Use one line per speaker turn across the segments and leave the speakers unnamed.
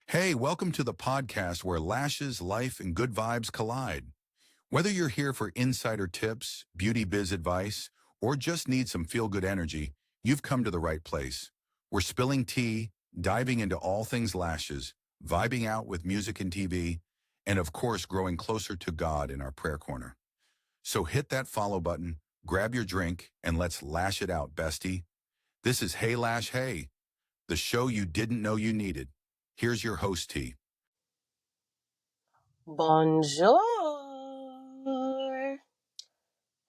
Hey, welcome to the podcast where lashes, life, and good vibes collide. Whether you're here for insider tips, beauty biz advice, or just need some feel-good energy, you've come to the right place. We're spilling tea, diving into all things lashes, vibing out with music and TV, and of course, growing closer to God in our prayer corner. So hit that follow button, grab your drink, and let's lash it out, bestie. This is Hey Lash Hey, the show you didn't know you needed. Here's your host, T.
Bonjour.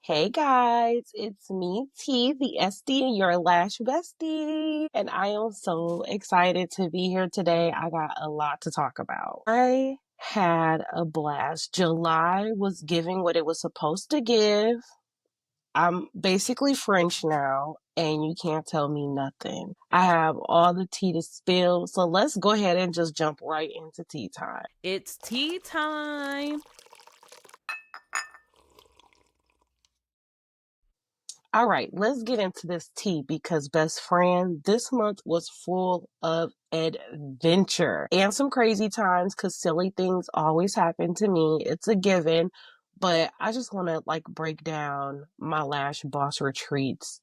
Hey guys, it's me, T, the SD, your Lash bestie. And I am so excited to be here today. I got a lot to talk about. I had a blast. July was giving what it was supposed to give. I'm basically French now, and you can't tell me nothing. I have all the tea to spill, so let's go ahead and just jump right into tea time.
It's tea time.
All right, let's get into this tea because, best friend, this month was full of adventure and some crazy times because silly things always happen to me. It's a given, but I just want to break down my Lash Boss Retreats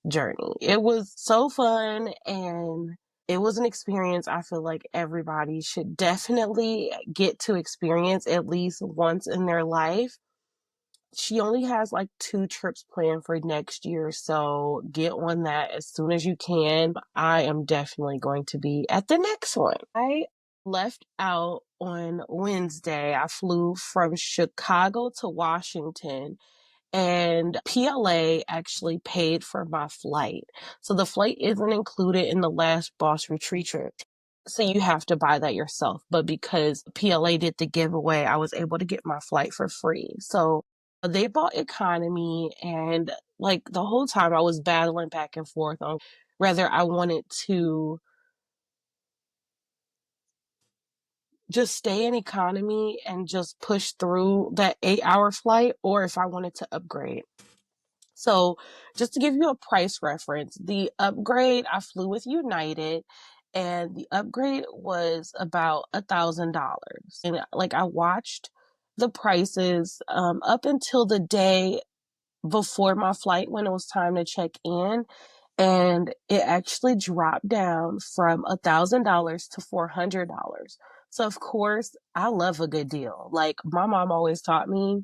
journey. It was so fun and it was an experience I feel like everybody should definitely get to experience at least once in their life. She only has like 2 trips planned for next year, so get on that as soon as you can. I am definitely going to be at the next one. I left out on Wednesday. I flew from Chicago to Washington, and PLA actually paid for my flight. So the flight isn't included in the Lash Boss Retreat trip. So you have to buy that yourself. But because PLA did the giveaway, I was able to get my flight for free. So they bought economy, and like the whole time I was battling back and forth on whether I wanted to just stay in economy and just push through that 8-hour flight or if I wanted to upgrade. So just to give you a price reference, the upgrade, I flew with United, and the upgrade was about $1,000. And like I watched the prices up until the day before my flight when it was time to check in, and it actually dropped down from $1,000 to $400. So of course, I love a good deal. Like my mom always taught me,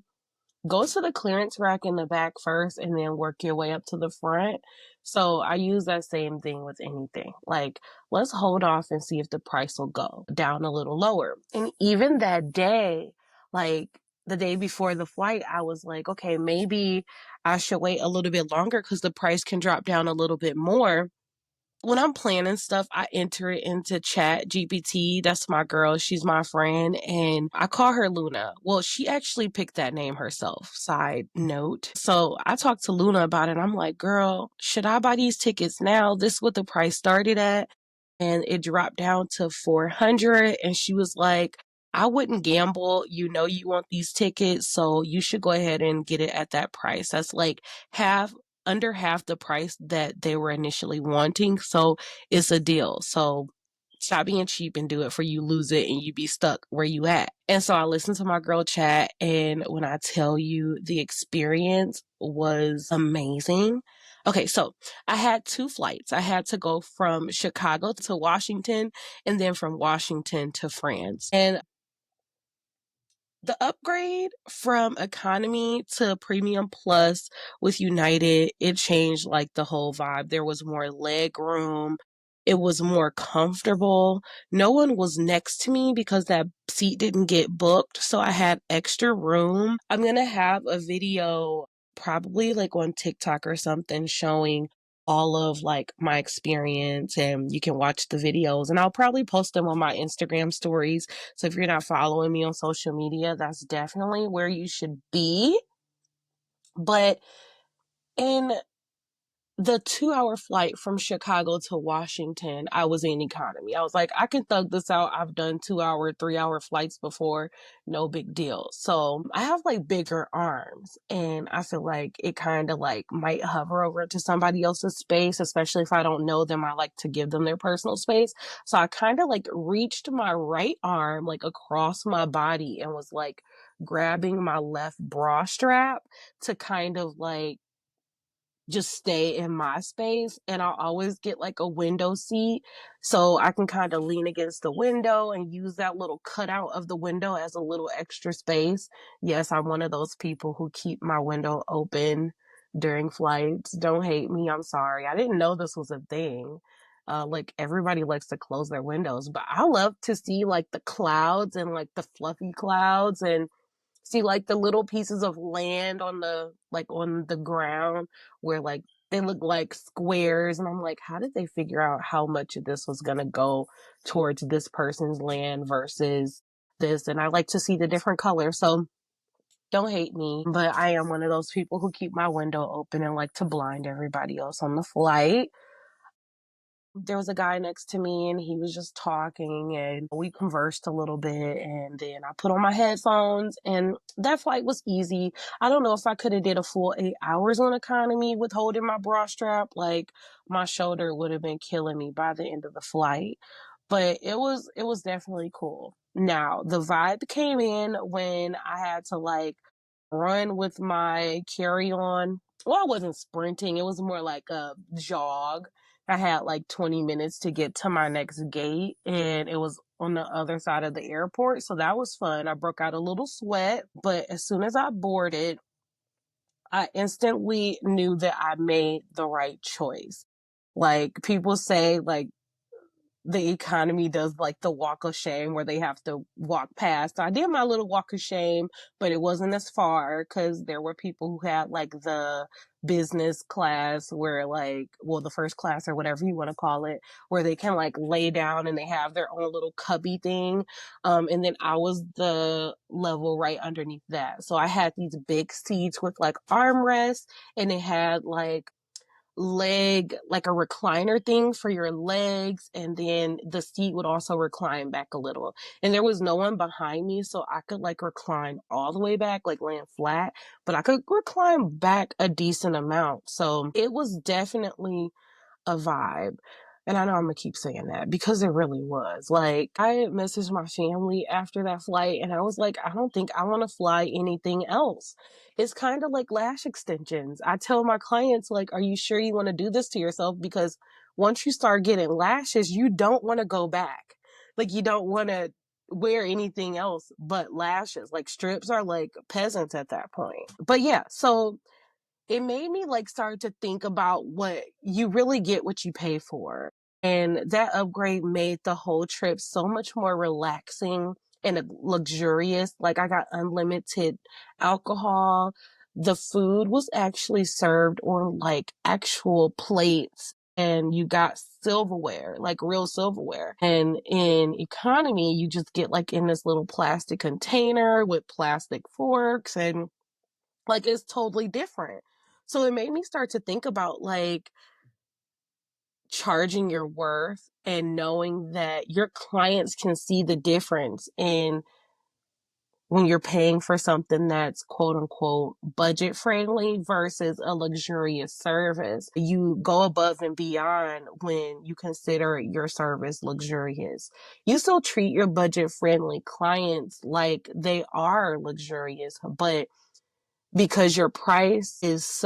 go to the clearance rack in the back first and then work your way up to the front. So I use that same thing with anything. Like, let's hold off and see if the price will go down a little lower. And even that day, like the day before the flight, I was like, okay, maybe I should wait a little bit longer because the price can drop down a little bit more. When I'm planning stuff, I enter it into Chat GPT. That's my girl. She's my friend. And I call her Luna. Well, she actually picked that name herself. Side note. So I talked to Luna about it. I'm like, girl, should I buy these tickets now? This is what the price started at. And it dropped down to 400. And she was like, I wouldn't gamble. You know, you want these tickets. So you should go ahead and get it at that price. That's like under half the price that they were initially wanting. So it's a deal. So stop being cheap and do it for you lose it and you be stuck where you at. And so I listened to my girl Chat, and when I tell you the experience was amazing. Okay, so I had 2 flights. I had to go from Chicago to Washington and then from Washington to France. And the upgrade from economy to premium plus with United, it changed like the whole vibe. There was more leg room. It was more comfortable. No one was next to me because that seat didn't get booked. So I had extra room. I'm going to have a video probably like on TikTok or something showing all of like my experience, and you can watch the videos, and I'll probably post them on my Instagram stories. So if you're not following me on social media, that's definitely where you should be. But in the 2-hour flight from Chicago to Washington, I was in economy. I was like, I can thug this out. I've done 2-hour, 3-hour flights before. No big deal. So I have like bigger arms, and I feel like it kind of like might hover over to somebody else's space, especially if I don't know them. I like to give them their personal space. So I kind of like reached my right arm like across my body and was like grabbing my left bra strap to kind of like just stay in my space. And I'll always get like a window seat so I can kind of lean against the window and use that little cutout of the window as a little extra space. Yes, I'm one of those people who keep my window open during flights. Don't hate me. I'm sorry. I didn't know this was a thing. Like everybody likes to close their windows, but I love to see like the clouds and like the fluffy clouds and see like the little pieces of land on the ground where like they look like squares, and I'm like, how did they figure out how much of this was gonna go towards this person's land versus this? And I like to see the different colors. So don't hate me, but I am one of those people who keep my window open and like to blind everybody else on the flight. There was a guy next to me and he was just talking and we conversed a little bit, and then I put on my headphones and that flight was easy. I don't know if I could have did a full 8 hours on economy with holding my bra strap. Like my shoulder would have been killing me by the end of the flight. But it was definitely cool. Now the vibe came in when I had to like run with my carry-on. Well, I wasn't sprinting. It was more like a jog. I had like 20 minutes to get to my next gate, and it was on the other side of the airport. So that was fun. I broke out a little sweat, but as soon as I boarded, I instantly knew that I made the right choice. Like people say, like the economy does like the walk of shame where they have to walk past. So I did my little walk of shame, but it wasn't as far because there were people who had like the business class where like, well, the first class or whatever you want to call it, where they can like lay down and they have their own little cubby thing. And then I was the level right underneath that. So I had these big seats with like armrests, and it had like like a recliner thing for your legs, and then the seat would also recline back a little, and there was no one behind me, so I could like recline all the way back, like laying flat, but I could recline back a decent amount. So it was definitely a vibe. And I know I'm gonna keep saying that because it really was. Like, I messaged my family after that flight and I was like, I don't think I want to fly anything else. It's kind of like lash extensions. I tell my clients, like, are you sure you want to do this to yourself? Because once you start getting lashes, you don't want to go back. Like, you don't want to wear anything else but lashes. Like, strips are like peasants at that point. But yeah, so it made me like start to think about what you really get what you pay for. And that upgrade made the whole trip so much more relaxing and luxurious. Like I got unlimited alcohol. The food was actually served on like actual plates, and you got silverware, like real silverware. And in economy, you just get like in this little plastic container with plastic forks, and like it's totally different. So it made me start to think about like charging your worth and knowing that your clients can see the difference in when you're paying for something that's quote unquote budget friendly versus a luxurious service. You go above and beyond when you consider your service luxurious. You still treat your budget friendly clients like they are luxurious, but because your price is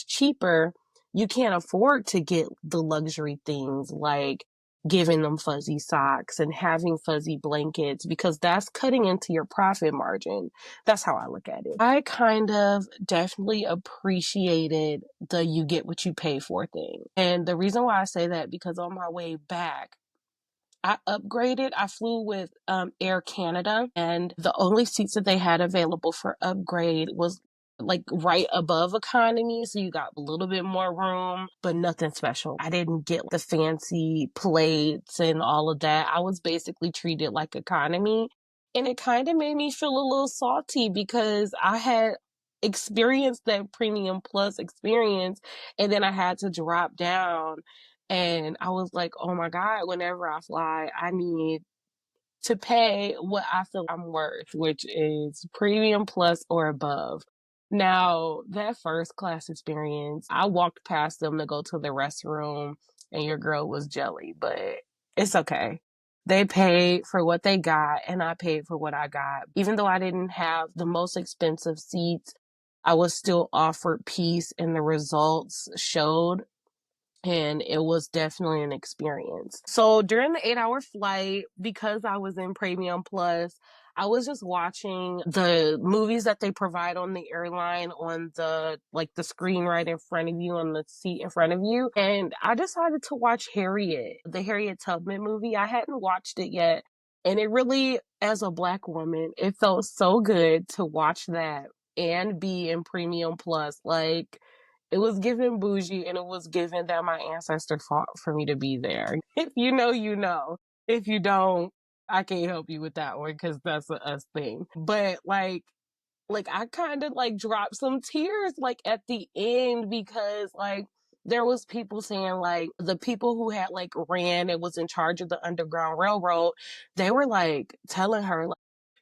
cheaper, you can't afford to get the luxury things like giving them fuzzy socks and having fuzzy blankets, because that's cutting into your profit margin. That's how I look at it. I kind of definitely appreciated the you get what you pay for thing. And the reason why I say that, because on my way back, I upgraded. I flew with Air Canada, and the only seats that they had available for upgrade was like right above economy. So you got a little bit more room, but nothing special. I didn't get the fancy plates and all of that. I was basically treated like economy. And it kind of made me feel a little salty because I had experience that premium plus experience. And then I had to drop down, and I was like, oh my God, whenever I fly, I need to pay what I feel I'm worth, which is premium plus or above. Now, that first class experience, I walked past them to go to the restroom, and your girl was jelly, but it's okay. They paid for what they got, and I paid for what I got. Even though I didn't have the most expensive seats, I was still offered peace, and the results showed, and it was definitely an experience. So during the 8-hour flight, because I was in Premium Plus, I was just watching the movies that they provide on the airline on the screen right in front of you, on the seat in front of you. And I decided to watch Harriet, the Harriet Tubman movie. I hadn't watched it yet. And it really, as a Black woman, it felt so good to watch that and be in Premium Plus. Like, it was given bougie, and it was given that my ancestor fought for me to be there. If you know, you know. If you don't, I can't help you with that one because that's a us thing. But I kind of like dropped some tears like at the end, because like there was people saying, like, the people who had like ran and was in charge of the Underground Railroad, they were like telling her, like,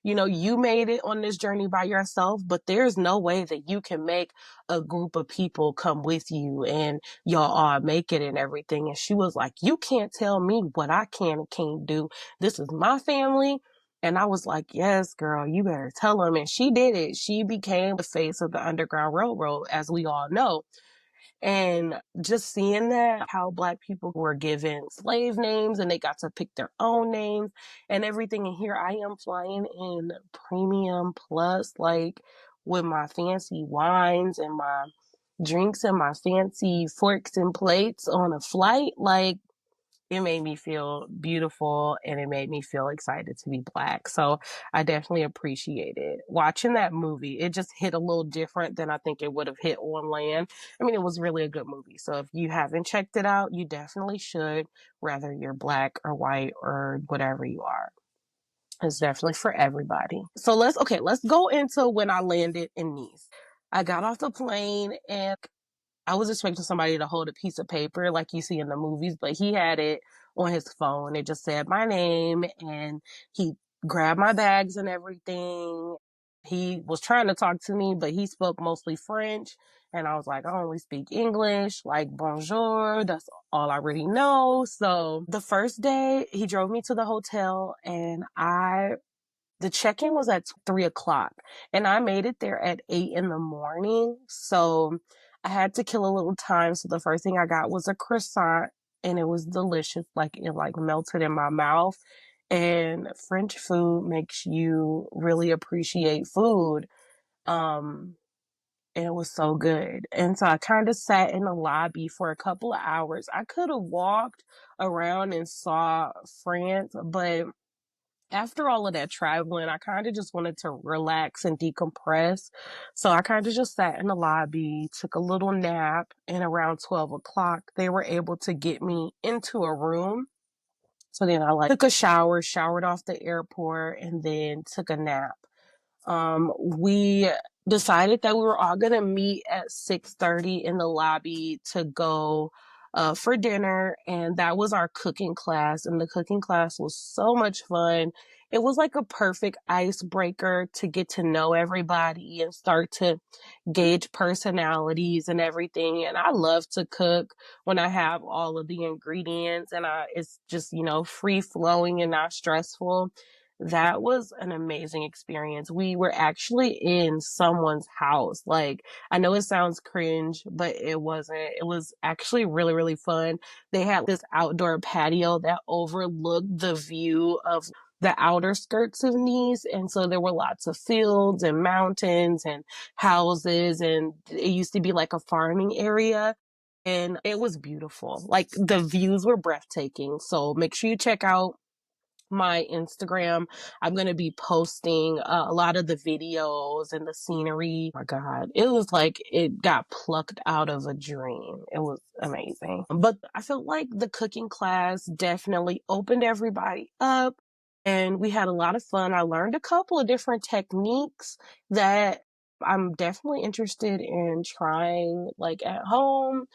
you made it on this journey by yourself, but there's no way that you can make a group of people come with you and y'all all make it and everything. And she was like, you can't tell me what I can and can't do. This is my family. And I was like, yes, girl, you better tell them. And she did it. She became the face of the Underground Railroad, as we all know. And just seeing that, how Black people were given slave names and they got to pick their own names and everything. And here I am flying in Premium Plus, like with my fancy wines and my drinks and my fancy forks and plates on a flight. Like, it made me feel beautiful, and it made me feel excited to be Black. So I definitely appreciated watching that movie. It just hit a little different than I think it would have hit on land. I mean, it was really a good movie. So if you haven't checked it out, you definitely should, whether you're Black or white or whatever you are. It's definitely for everybody. So let's go into when I landed in Nice. I got off the plane, and I was expecting somebody to hold a piece of paper like you see in the movies, but he had it on his phone. It just said my name, and he grabbed my bags and everything. He was trying to talk to me, but he spoke mostly French. And I was like, I only speak English, like bonjour. That's all I really know. So the first day, he drove me to the hotel, and the check-in was at 3 o'clock, and I made it there at 8 in the morning. So I had to kill a little time. So the first thing I got was a croissant, and it was delicious. Like, it like melted in my mouth. And French food makes you really appreciate food. And it was so good. And so I kind of sat in the lobby for a couple of hours. I could have walked around and saw France, but after all of that traveling, I kind of just wanted to relax and decompress. So I kind of just sat in the lobby, took a little nap, and around 12 o'clock, they were able to get me into a room. So then I took a shower, showered off the airport, and then took a nap. We decided that we were all gonna meet at 6:30 in the lobby to go for dinner, and that was our cooking class. And the cooking class was so much fun. It was like a perfect icebreaker to get to know everybody and start to gauge personalities and everything. And I love to cook when I have all of the ingredients, and it's just, free flowing and not stressful. That was an amazing experience. We were actually in someone's house. Like, I know it sounds cringe, but it wasn't. It was actually really, really fun. They had this outdoor patio that overlooked the view of the outer skirts of Nice. And so there were lots of fields and mountains and houses, and it used to be like a farming area. And it was beautiful. Like, the views were breathtaking. So make sure you check out my Instagram. I'm going to be posting a lot of the videos and the scenery. Oh my God, it was like it got plucked out of a dream. It was amazing. But I felt like the cooking class definitely opened everybody up, and we had a lot of fun. I learned a couple of different techniques that I'm definitely interested in trying like at home.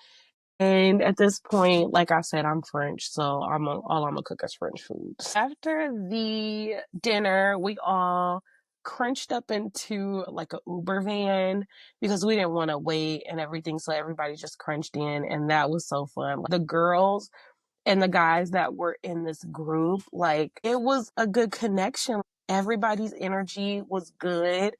And at this point, like I said, I'm French, so all I'm gonna cook is French food. After the dinner, we all crunched up into like a Uber van because we didn't want to wait and everything. So everybody just crunched in, and that was so fun. The girls and the guys that were in this group, like it was a good connection. Everybody's energy was good.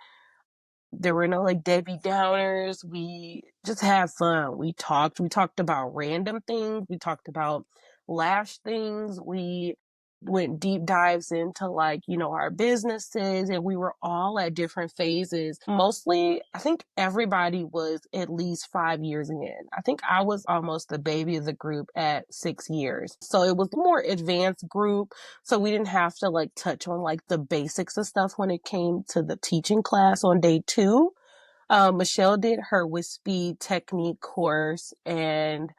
There were no like Debbie Downers. We just had fun. We talked. We talked about random things. We talked about lash things. We went deep dives into like, our businesses, and we were all at different phases. Mostly, I think everybody was at least 5 years in. I think I was almost the baby of the group at 6 years. So it was a more advanced group. So we didn't have to like touch on like the basics of stuff when it came to the teaching class on day 2. Michelle did her wispy technique course, and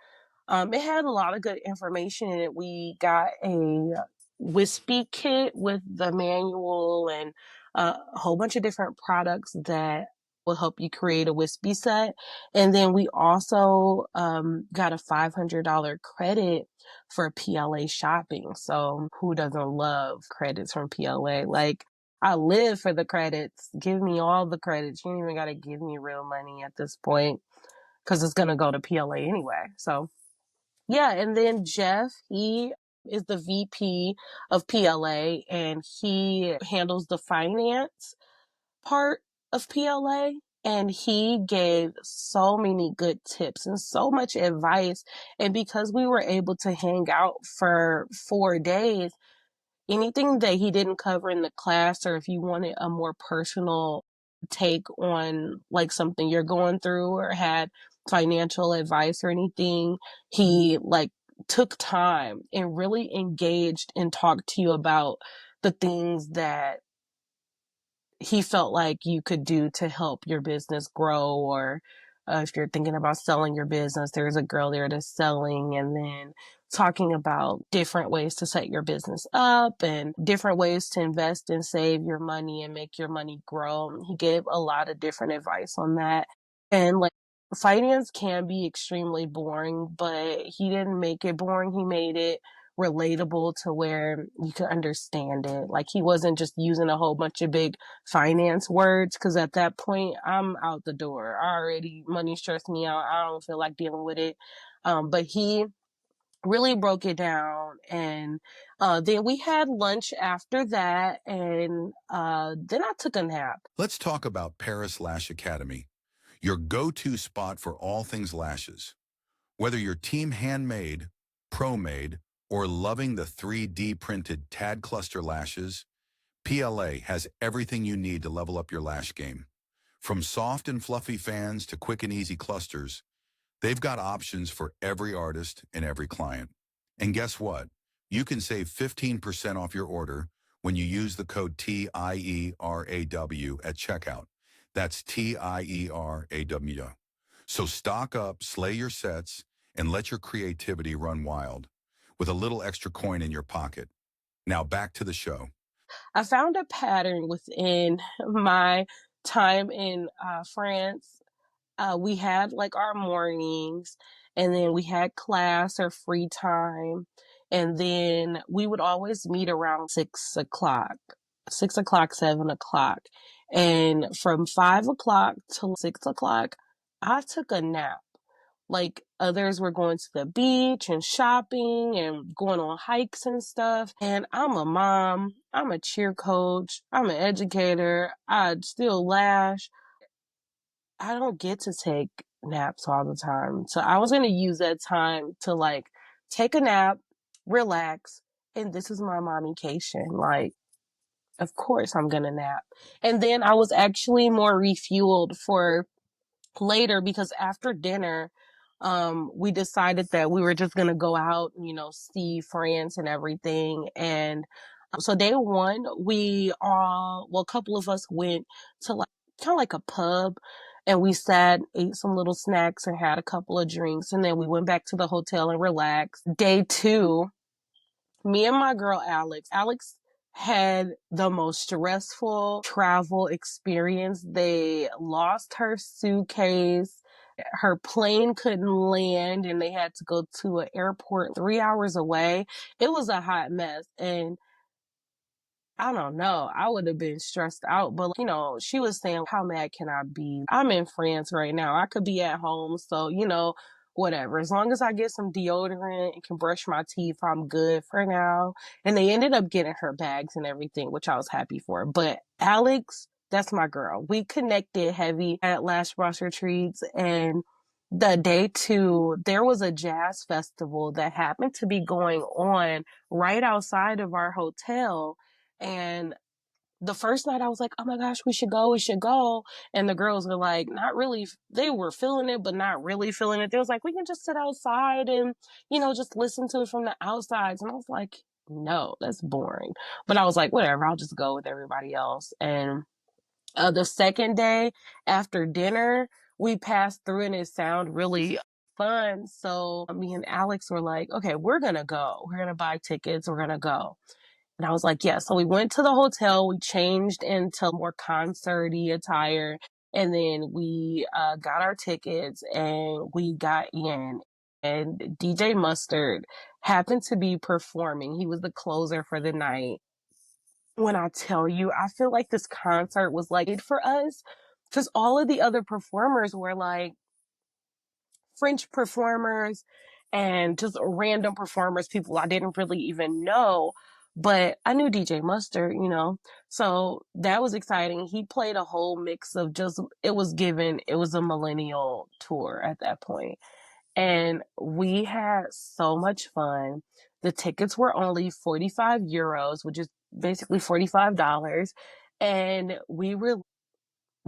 it had a lot of good information in it. We got a wispy kit with the manual and a whole bunch of different products that will help you create a wispy set. And then we also got a $500 credit for PLA shopping. So who doesn't love credits from PLA? Like, I live for the credits. Give me all the credits. You don't even got to give me real money at this point because it's going to go to PLA anyway. So yeah, and then Jeff, he is the VP of PLA, and he handles the finance part of PLA. And he gave so many good tips and so much advice. And because we were able to hang out for 4 days, anything that he didn't cover in the class, or if you wanted a more personal take on like something you're going through or had financial advice or anything, he like took time and really engaged and talked to you about the things that he felt like you could do to help your business grow. Or if you're thinking about selling your business, there's a girl there that's selling, and then talking about different ways to set your business up and different ways to invest and save your money and make your money grow. He gave a lot of different advice on that. And like, finance can be extremely boring, but he didn't make it boring. He made it relatable to where you could understand it. Like, he wasn't just using a whole bunch of big finance words, because at that point I'm out the door. Money stressed me out. I don't feel like dealing with it. But he really broke it down, and then we had lunch after that, and then I took a nap.
Let's talk about Paris Lash Academy, your go-to spot for all things lashes. Whether you're team handmade, pro-made, or loving the 3D printed tad cluster lashes, PLA has everything you need to level up your lash game. From soft and fluffy fans to quick and easy clusters, they've got options for every artist and every client. And guess what? You can save 15% off your order when you use the code TIERAW at checkout. That's TIERAW. So stock up, slay your sets, and let your creativity run wild with a little extra coin in your pocket. Now back to the show.
I found a pattern within my time in France. We had like our mornings, and then we had class or free time. And then we would always meet around 6 o'clock, 6 o'clock, 7 o'clock. And from 5 o'clock to 6 o'clock, I took a nap. Like, others were going to the beach and shopping and going on hikes and stuff. And I'm a mom, I'm a cheer coach, I'm an educator, I still lash. I don't get to take naps all the time. So I was going to use that time to like take a nap, relax, and this is my mommycation. Like, of course I'm going to nap. And then I was actually more refueled for later, because after dinner, we decided that we were just gonna go out, see friends and everything. And so day one, a couple of us went to like kind of like a pub, and we sat, ate some little snacks, and had a couple of drinks, and then we went back to the hotel and relaxed. Day two, me and my girl Alex had the most stressful travel experience. They lost her suitcase. Her plane couldn't land and they had to go to an airport 3 hours away. It was a hot mess. And I don't know. I would have been stressed out. But, she was saying, how mad can I be? I'm in France right now. I could be at home. So, whatever. As long as I get some deodorant and can brush my teeth, I'm good for now. And they ended up getting her bags and everything, which I was happy for. But Alex, that's my girl. We connected heavy at Lash Boss Retreats. And the day two, there was a jazz festival that happened to be going on right outside of our hotel. And the first night I was like, oh my gosh, we should go, we should go. And the girls were like, not really, they were feeling it, but not really feeling it. They was like, we can just sit outside and, just listen to it from the outsides. And I was like, no, that's boring. But I was like, whatever, I'll just go with everybody else. And the second day after dinner, we passed through and it sounded really fun. So me and Alex were like, okay, we're going to go. We're going to buy tickets. We're going to go. And I was like, yeah. So we went to the hotel, we changed into more concert-y attire, and then we got our tickets and we got in. And DJ Mustard happened to be performing. He was the closer for the night. When I tell you, I feel like this concert was like it for us because all of the other performers were like French performers and just random performers, people I didn't really even know. But I knew DJ Mustard, so that was exciting. He played a whole mix of it was a millennial tour at that point. And we had so much fun. The tickets were only 45 euros, which is basically $45. And we were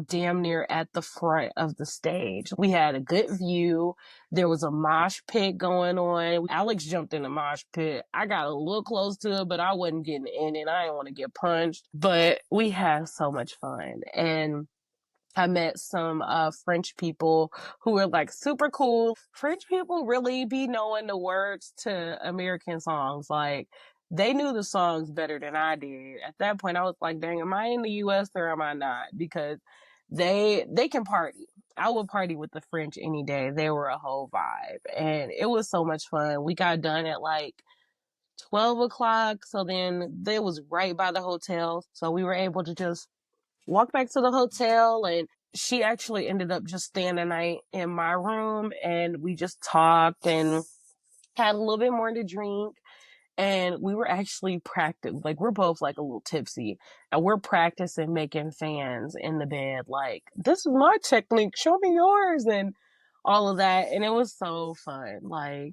damn near at the front of the stage. We had a good view. There was a mosh pit going on. Alex jumped in the mosh pit. I got a little close to it, but I wasn't getting in it. I didn't want to get punched. But we had so much fun. And I met some French people who were like super cool. French people really be knowing the words to American songs. Like they knew the songs better than I did. At that point, I was like, dang, am I in the US or am I not? Because they can party. I would party with the French any day. They were a whole vibe. And it was so much fun. We got done at like 12 o'clock. So then it was right by the hotel. So we were able to just walk back to the hotel, and she actually ended up just staying the night in my room, and we just talked and had a little bit more to drink. And we were actually like we're both like a little tipsy and we're practicing making fans in the bed. Like, this is my technique. Show me yours and all of that. And it was so fun. Like,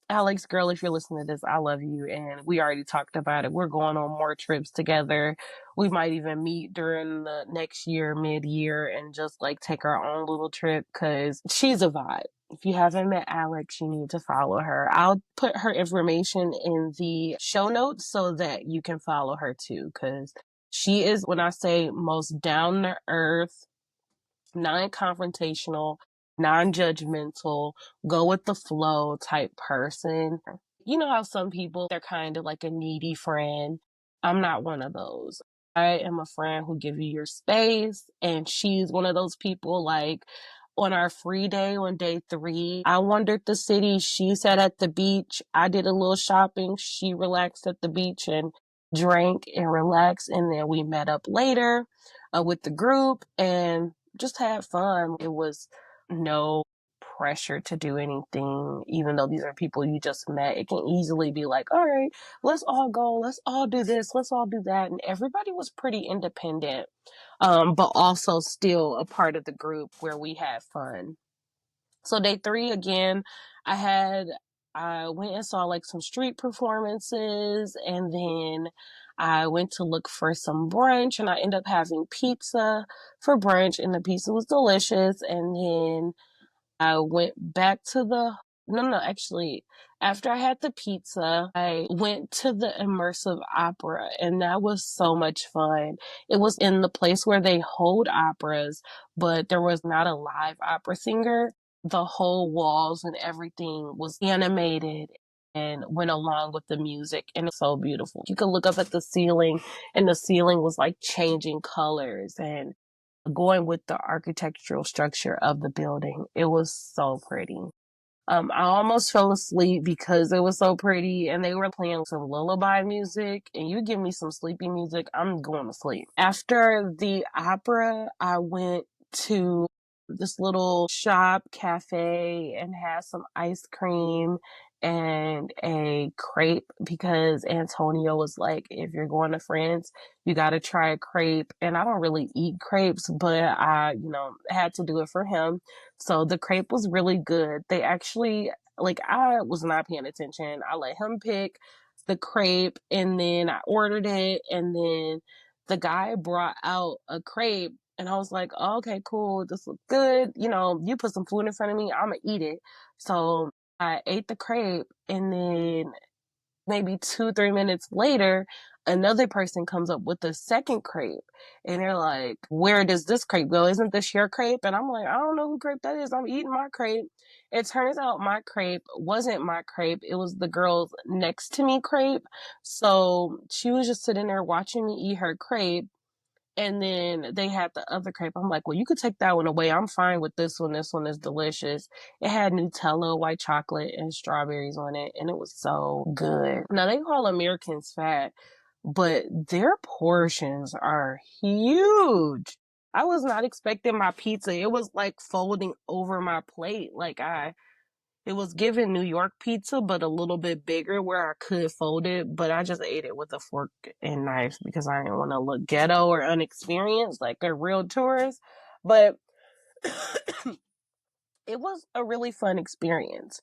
Alex, girl, if you're listening to this, I love you. And we already talked about it. We're going on more trips together. We might even meet during the next year, mid-year, and just like take our own little trip because she's a vibe. If you haven't met Alex, you need to follow her. I'll put her information in the show notes so that you can follow her too, because she is, when I say most down to earth, non-confrontational, non-judgmental, go with the flow type person. You know how some people, they're kind of like a needy friend. I'm not one of those. I am a friend who give you your space, and she's one of those people. Like on our free day on day 3, I wandered the city. She sat at the beach. I did a little shopping. She relaxed at the beach and drank and relaxed. And then we met up later with the group and just had fun. It was no pressure to do anything, even though these are people you just met. It can easily be like, all right, let's all go, let's all do this, let's all do that. And everybody was pretty independent, but also still a part of the group where we had fun. So day 3, again, I went and saw like some street performances, and then I went to look for some brunch, and I ended up having pizza for brunch, and the pizza was delicious. And then I went back to actually, after I had the pizza, I went to the immersive opera, and that was so much fun. It was in the place where they hold operas, but there was not a live opera singer. The whole walls and everything was animated. and went along with the music, and it's so beautiful. You could look up at the ceiling, and the ceiling was like changing colors and going with the architectural structure of the building. It was so pretty. I almost fell asleep because it was so pretty and they were playing some lullaby music, and you give me some sleepy music, I'm going to sleep. After the opera, I went to this little shop cafe and had some ice cream and a crepe because Antonio was like, if you're going to France, you got to try a crepe. And I don't really eat crepes, but I, had to do it for him. So the crepe was really good. They actually, like, I was not paying attention. I let him pick the crepe and then I ordered it. And then the guy brought out a crepe and I was like, oh, okay, cool. This looks good. You put some food in front of me, I'm going to eat it. So I ate the crepe, and then maybe 2-3 minutes later, another person comes up with a second crepe, and they're like, where does this crepe go? Isn't this your crepe? And I'm like, I don't know who crepe that is. I'm eating my crepe. It turns out my crepe wasn't my crepe. It was the girl's next to me crepe. So she was just sitting there watching me eat her crepe. And then they had the other crepe. I'm like, well, you could take that one away. I'm fine with this one. This one is delicious. It had Nutella, white chocolate, and strawberries on it. And it was so good. Now, they call Americans fat, but their portions are huge. I was not expecting my pizza. It was like folding over my plate. It was given New York pizza, but a little bit bigger where I could fold it. But I just ate it with a fork and knife because I didn't want to look ghetto or unexperienced like a real tourist. But it was a really fun experience.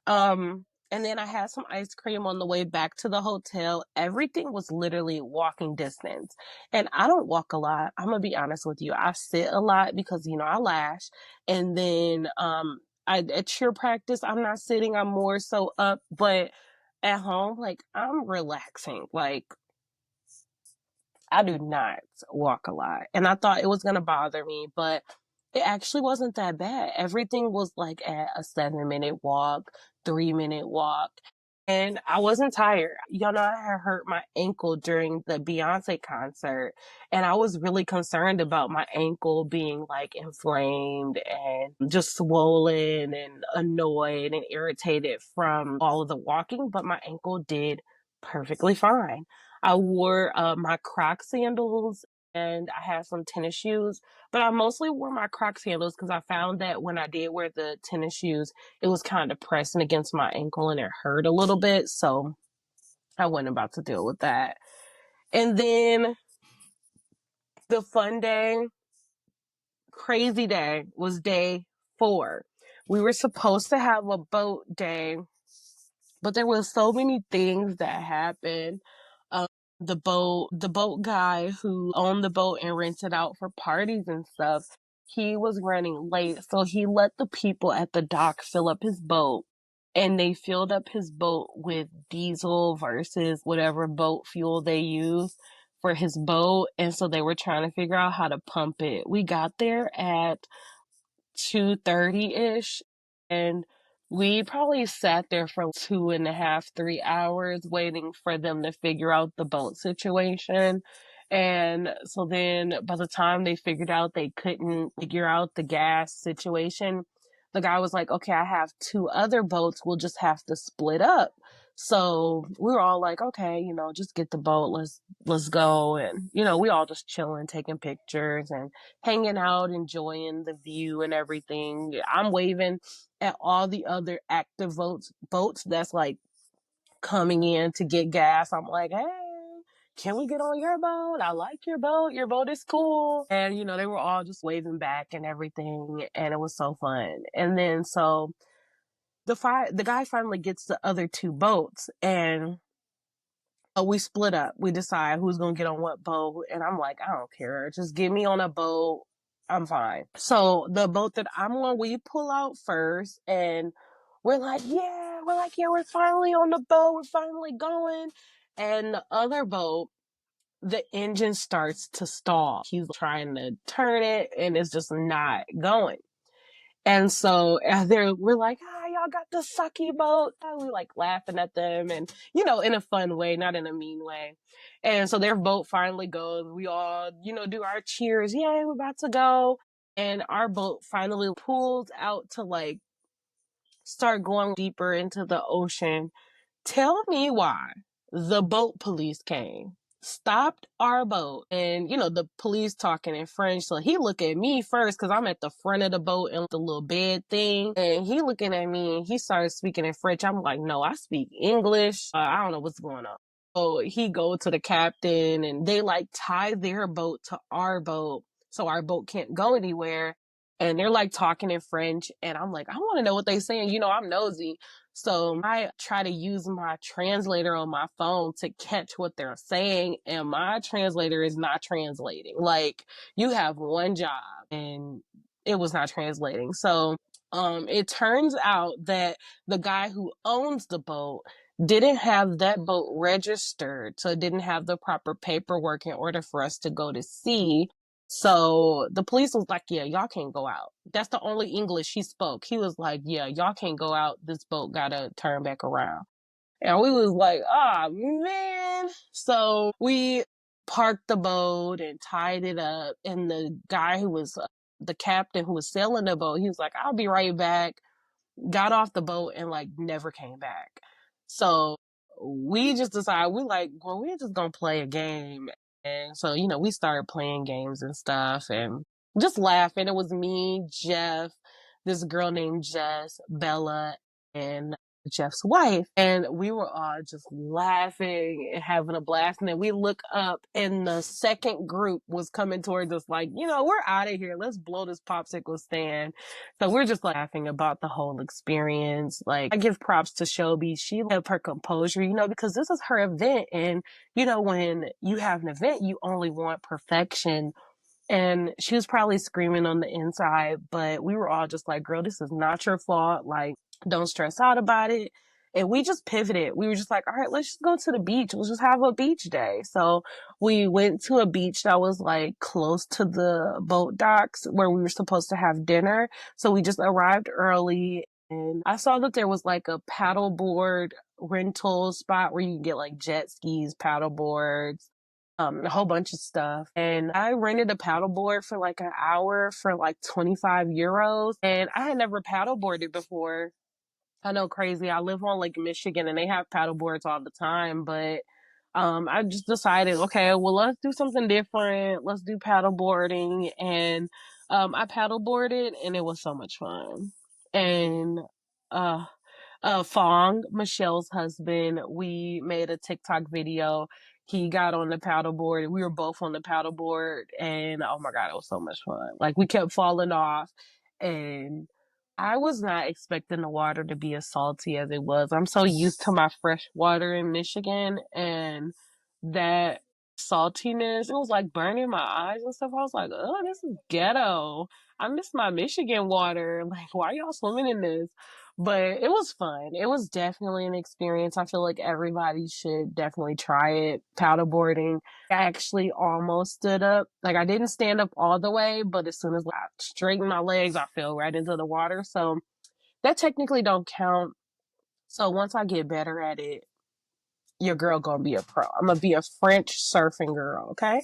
And then I had some ice cream on the way back to the hotel. Everything was literally walking distance. And I don't walk a lot. I'm gonna be honest with you. I sit a lot because, I lash. And then at cheer practice, I'm not sitting, I'm more so up. But at home, like, I'm relaxing. Like, I do not walk a lot. And I thought it was going to bother me, but it actually wasn't that bad. Everything was like at a 7-minute walk, 3-minute walk. And I wasn't tired. I had hurt my ankle during the Beyonce concert. And I was really concerned about my ankle being like inflamed and just swollen and annoyed and irritated from all of the walking. But my ankle did perfectly fine. I wore my Croc sandals and I had some tennis shoes, but I mostly wore my Croc sandals because I found that when I did wear the tennis shoes, it was kind of pressing against my ankle and it hurt a little bit. So I wasn't about to deal with that. And then the fun day, crazy day was day 4. We were supposed to have a boat day, but there was so many things that happened. Um, the boat guy who owned the boat and rented out for parties and stuff, he was running late. So he let the people at the dock fill up his boat, and they filled up his boat with diesel versus whatever boat fuel they use for his boat. And so they were trying to figure out how to pump it. We got there at 2:30-ish, and we probably sat there for 2.5, 3 hours waiting for them to figure out the boat situation. And so then by the time they figured out they couldn't figure out the gas situation, the guy was like, okay, I have 2 other boats, we'll just have to split up. So we were all like, okay, just get the boat, let's go. And we all just chilling, taking pictures and hanging out, enjoying the view and everything. I'm waving at all the other active boats that's like coming in to get gas. I'm like, hey, can we get on your boat? I like your boat. Your boat is cool. And, they were all just waving back and everything. And it was so fun. And then so the guy finally gets the other 2 boats, and we split up. We decide who's going to get on what boat. And I'm like, I don't care. Just get me on a boat. I'm fine. So the boat that I'm on, we pull out first, and we're finally on the boat. We're finally going. And the other boat, the engine starts to stall. He's trying to turn it and it's just not going. And so we're like, y'all got the sucky boat. We like laughing at them and, you know, in a fun way, not in a mean way. And so their boat finally goes. We all, you know, do our cheers. Yay, we're about to go. And our boat finally pulls out to like start going deeper into the ocean. Tell me why the boat police came, stopped our boat, and you know the police talking in French. So he look at me first because I'm at the front of the boat and the little bed thing, and he looking at me and he started speaking in French. I'm like, no, I speak English. I don't know what's going on. So he go to the captain and they like tie their boat to our boat so our boat can't go anywhere. And they're like talking in French, and I'm like, I want to know what they saying. You know, I'm nosy. So I try to use my translator on my phone to catch what they're saying, and my translator is not translating. Like, you have one job, and it was not translating. So it turns out that the guy who owns the boat didn't have that boat registered, so it didn't have the proper paperwork in order for us to go to sea. So the police was like, yeah, y'all can't go out. That's the only English he spoke. He was like, yeah, y'all can't go out. This boat gotta turn back around. And we was like, oh man. So we parked the boat and tied it up. And the guy who was the captain who was sailing the boat, he was like, I'll be right back. Got off the boat and like never came back. So we just decided we like, well, we're just gonna play a game. And so, you know, we started playing games and stuff and just laughing. It was me, Jeff, this girl named Jess, Bella, and Jeff's wife. And we were all just laughing and having a blast. And then we look up and the second group was coming towards us like, you know, we're out of here. Let's blow this popsicle stand. So we're just like, laughing about the whole experience. Like, I give props to Shelby. She kept her composure, you know, because this is her event. And, you know, when you have an event, you only want perfection. And she was probably screaming on the inside, but we were all just like, girl, this is not your fault. Like, don't stress out about it. And we just pivoted. We were just like, all right, let's just go to the beach. We'll just have a beach day. So we went to a beach that was like close to the boat docks where we were supposed to have dinner. So we just arrived early and I saw that there was like a paddleboard rental spot where you can get like jet skis, paddle boards, a whole bunch of stuff. And I rented a paddleboard for like an hour for like 25 euros. And I had never paddleboarded before. I know, crazy. I live on Lake Michigan and they have paddle boards all the time, but I just decided, okay, well, let's do something different. Let's do paddle boarding. And I paddle boarded and it was so much fun. And uh Fong, Michelle's husband, we made a TikTok video. He got on the paddleboard. We were both on the paddleboard, and oh my God, it was so much fun. Like, we kept falling off, and I was not expecting the water to be as salty as it was. I'm so used to my fresh water in Michigan, and that saltiness, it was like burning my eyes and stuff. I was like, oh, this is ghetto. I miss my Michigan water. Like, why are y'all swimming in this? But it was fun. It was definitely an experience. I feel like everybody should definitely try it. Paddleboarding. I actually almost stood up. Like, I didn't stand up all the way, but as soon as I straightened my legs, I fell right into the water. So that technically don't count. So once I get better at it, your girl gonna be a pro. I'm gonna be a French surfing girl, okay?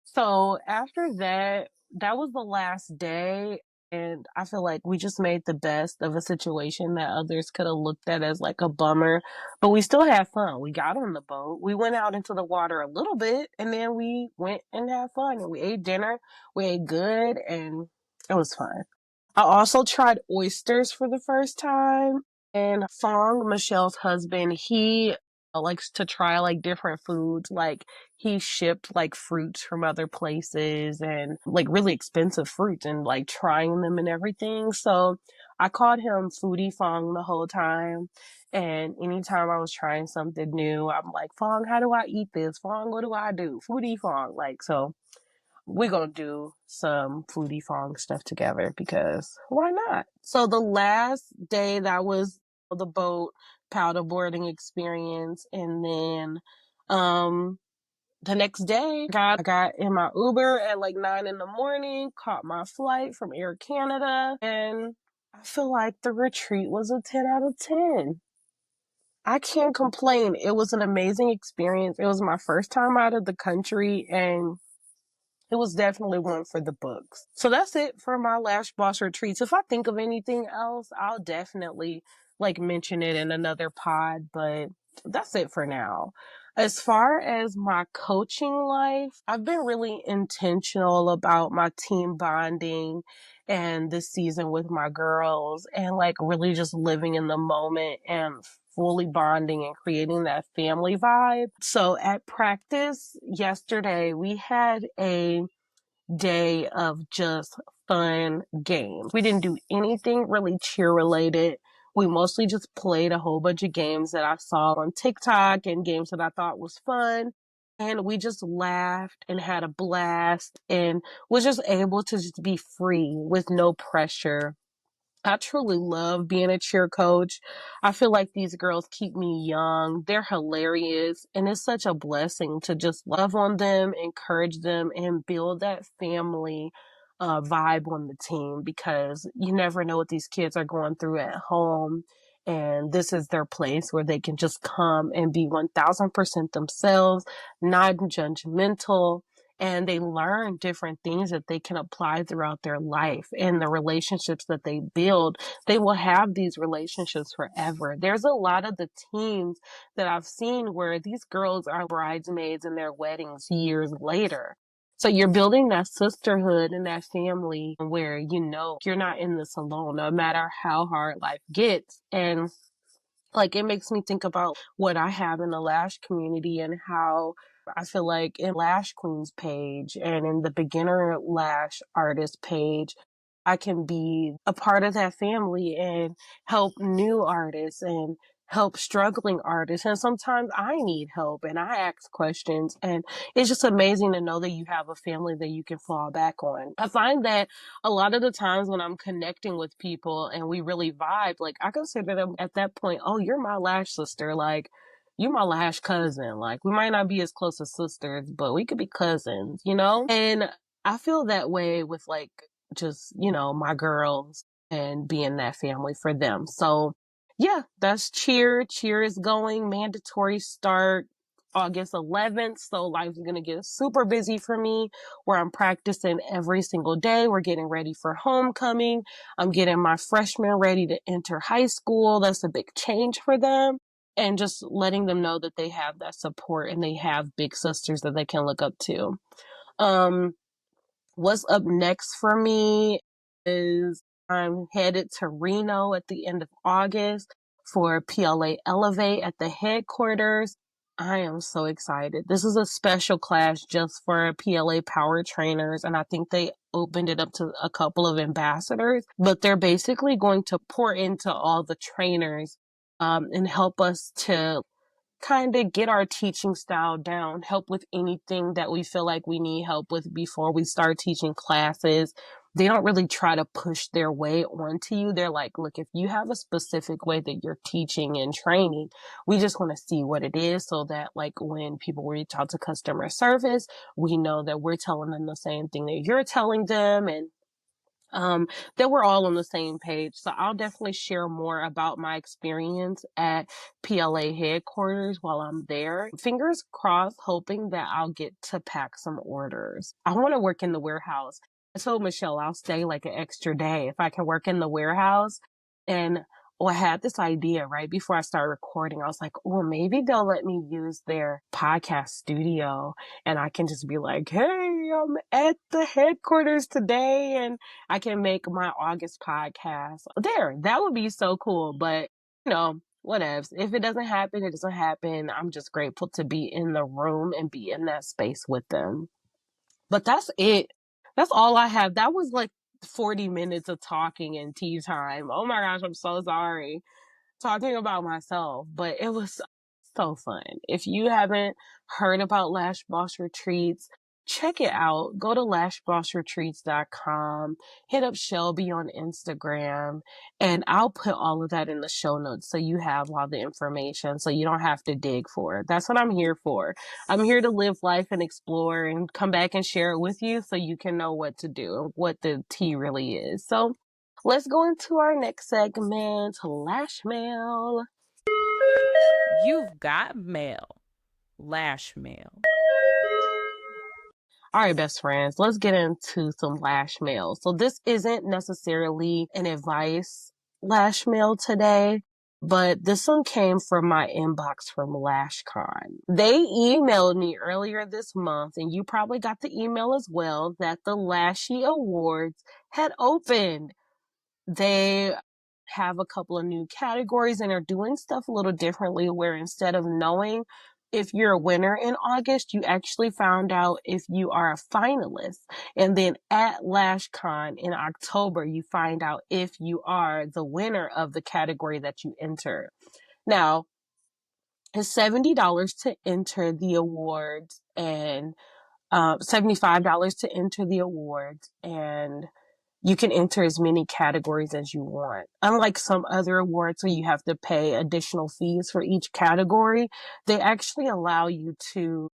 So after that, that was the last day. And I feel like we just made the best of a situation that others could have looked at as like a bummer. But we still had fun. We got on the boat. We went out into the water a little bit and then we went and had fun. And we ate dinner. We ate good and it was fun. I also tried oysters for the first time. And Fong, Michelle's husband, he likes to try like different foods. Like, he shipped like fruits from other places and like really expensive fruits and like trying them and everything. So I called him Foodie Fong the whole time. And anytime I was trying something new, I'm like, Fong, how do I eat this? Fong, what do I do? Foodie Fong. Like, so we're gonna do some Foodie Fong stuff together because why not? So the last day, that was the boat paddleboarding experience, and then the next day I got in my Uber at like 9 in the morning, caught my flight from Air Canada, and I feel like the retreat was a 10 out of 10. I can't complain. It was an amazing experience. It was my first time out of the country, and it was definitely one for the books. So that's it for my Lash Boss retreats. If I think of anything else, I'll definitely mention it in another pod, but that's it for now. As far as my coaching life, I've been really intentional about my team bonding and this season with my girls, and really just living in the moment and fully bonding and creating that family vibe. So at practice yesterday, we had a day of just fun games. We didn't do anything really cheer related. We mostly just played a whole bunch of games that I saw on TikTok and games that I thought was fun. And we just laughed and had a blast and was just able to just be free with no pressure. I truly love being a cheer coach. I feel like these girls keep me young. They're hilarious. And it's such a blessing to just love on them, encourage them, and build that family vibe on the team, because you never know what these kids are going through at home. And this is their place where they can just come and be 1000% themselves, not judgmental, and they learn different things that they can apply throughout their life, and the relationships that they build, they will have these relationships forever. There's a lot of the teams that I've seen where these girls are bridesmaids in their weddings years later. So you're building that sisterhood and that family where you're not in this alone, no matter how hard life gets. And it makes me think about what I have in the Lash community and how I feel like in Lash Queen's page and in the beginner Lash artist page, I can be a part of that family and help new artists and help struggling artists. And sometimes I need help and I ask questions. And it's just amazing to know that you have a family that you can fall back on. I find that a lot of the times when I'm connecting with people and we really vibe, I consider them at that point, oh, you're my Lash sister. You my Lash cousin. We might not be as close as sisters, but we could be cousins, you know? And I feel that way with just, my girls and being that family for them. So yeah, that's cheer. Cheer is going mandatory start August 11th. So life's going to get super busy for me, where I'm practicing every single day. We're getting ready for homecoming. I'm getting my freshmen ready to enter high school. That's a big change for them. And just letting them know that they have that support and they have big sisters that they can look up to. What's up next for me is I'm headed to Reno at the end of August for PLA Elevate at the headquarters. I am so excited. This is a special class just for PLA power trainers, and I think they opened it up to a couple of ambassadors, but they're basically going to pour into all the trainers and help us to kind of get our teaching style down, help with anything that we feel like we need help with before we start teaching classes. They don't really try to push their way onto you. They're like, look, if you have a specific way that you're teaching and training, we just want to see what it is, so that when people reach out to customer service, we know that we're telling them the same thing that you're telling them, and that we're all on the same page. So I'll definitely share more about my experience at PLA headquarters while I'm there. Fingers crossed, hoping that I'll get to pack some orders. I want to work in the warehouse. I told Michelle I'll stay an extra day if I can work in the warehouse. And I had this idea right before I started recording. I was like, oh, maybe they'll let me use their podcast studio and I can just be like, hey, I'm at the headquarters today and I can make my August podcast there. That would be so cool. But, whatevs. If it doesn't happen, it doesn't happen. I'm just grateful to be in the room and be in that space with them. But that's it. That's all I have. That was 40 minutes of talking and tea time. Oh my gosh, I'm so sorry talking about myself, but it was so fun. If you haven't heard about Lash Boss Retreats, check it out. Go to lashbossretreats.com, hit up Shelby on Instagram, and I'll put all of that in the show notes so you have all the information so you don't have to dig for it. That's what I'm here for. I'm here to live life and explore and come back and share it with you so you can know what to do and what the tea really is. So Let's go into our next segment, Lash Mail.
You've got mail. Lash Mail.
All right, best friends, let's get into some Lash Mail. So this isn't necessarily an advice Lash Mail today, but this one came from my inbox from LashCon. They emailed me earlier this month, and you probably got the email as well, that the Lashie Awards had opened. They have a couple of new categories and are doing stuff a little differently, where instead of knowing if you're a winner in August, you actually found out if you are a finalist. And then at LashCon in October, you find out if you are the winner of the category that you enter. Now, it's $70 to enter the awards, and $75 to enter the awards, and you can enter as many categories as you want. Unlike some other awards where you have to pay additional fees for each category, they actually allow you to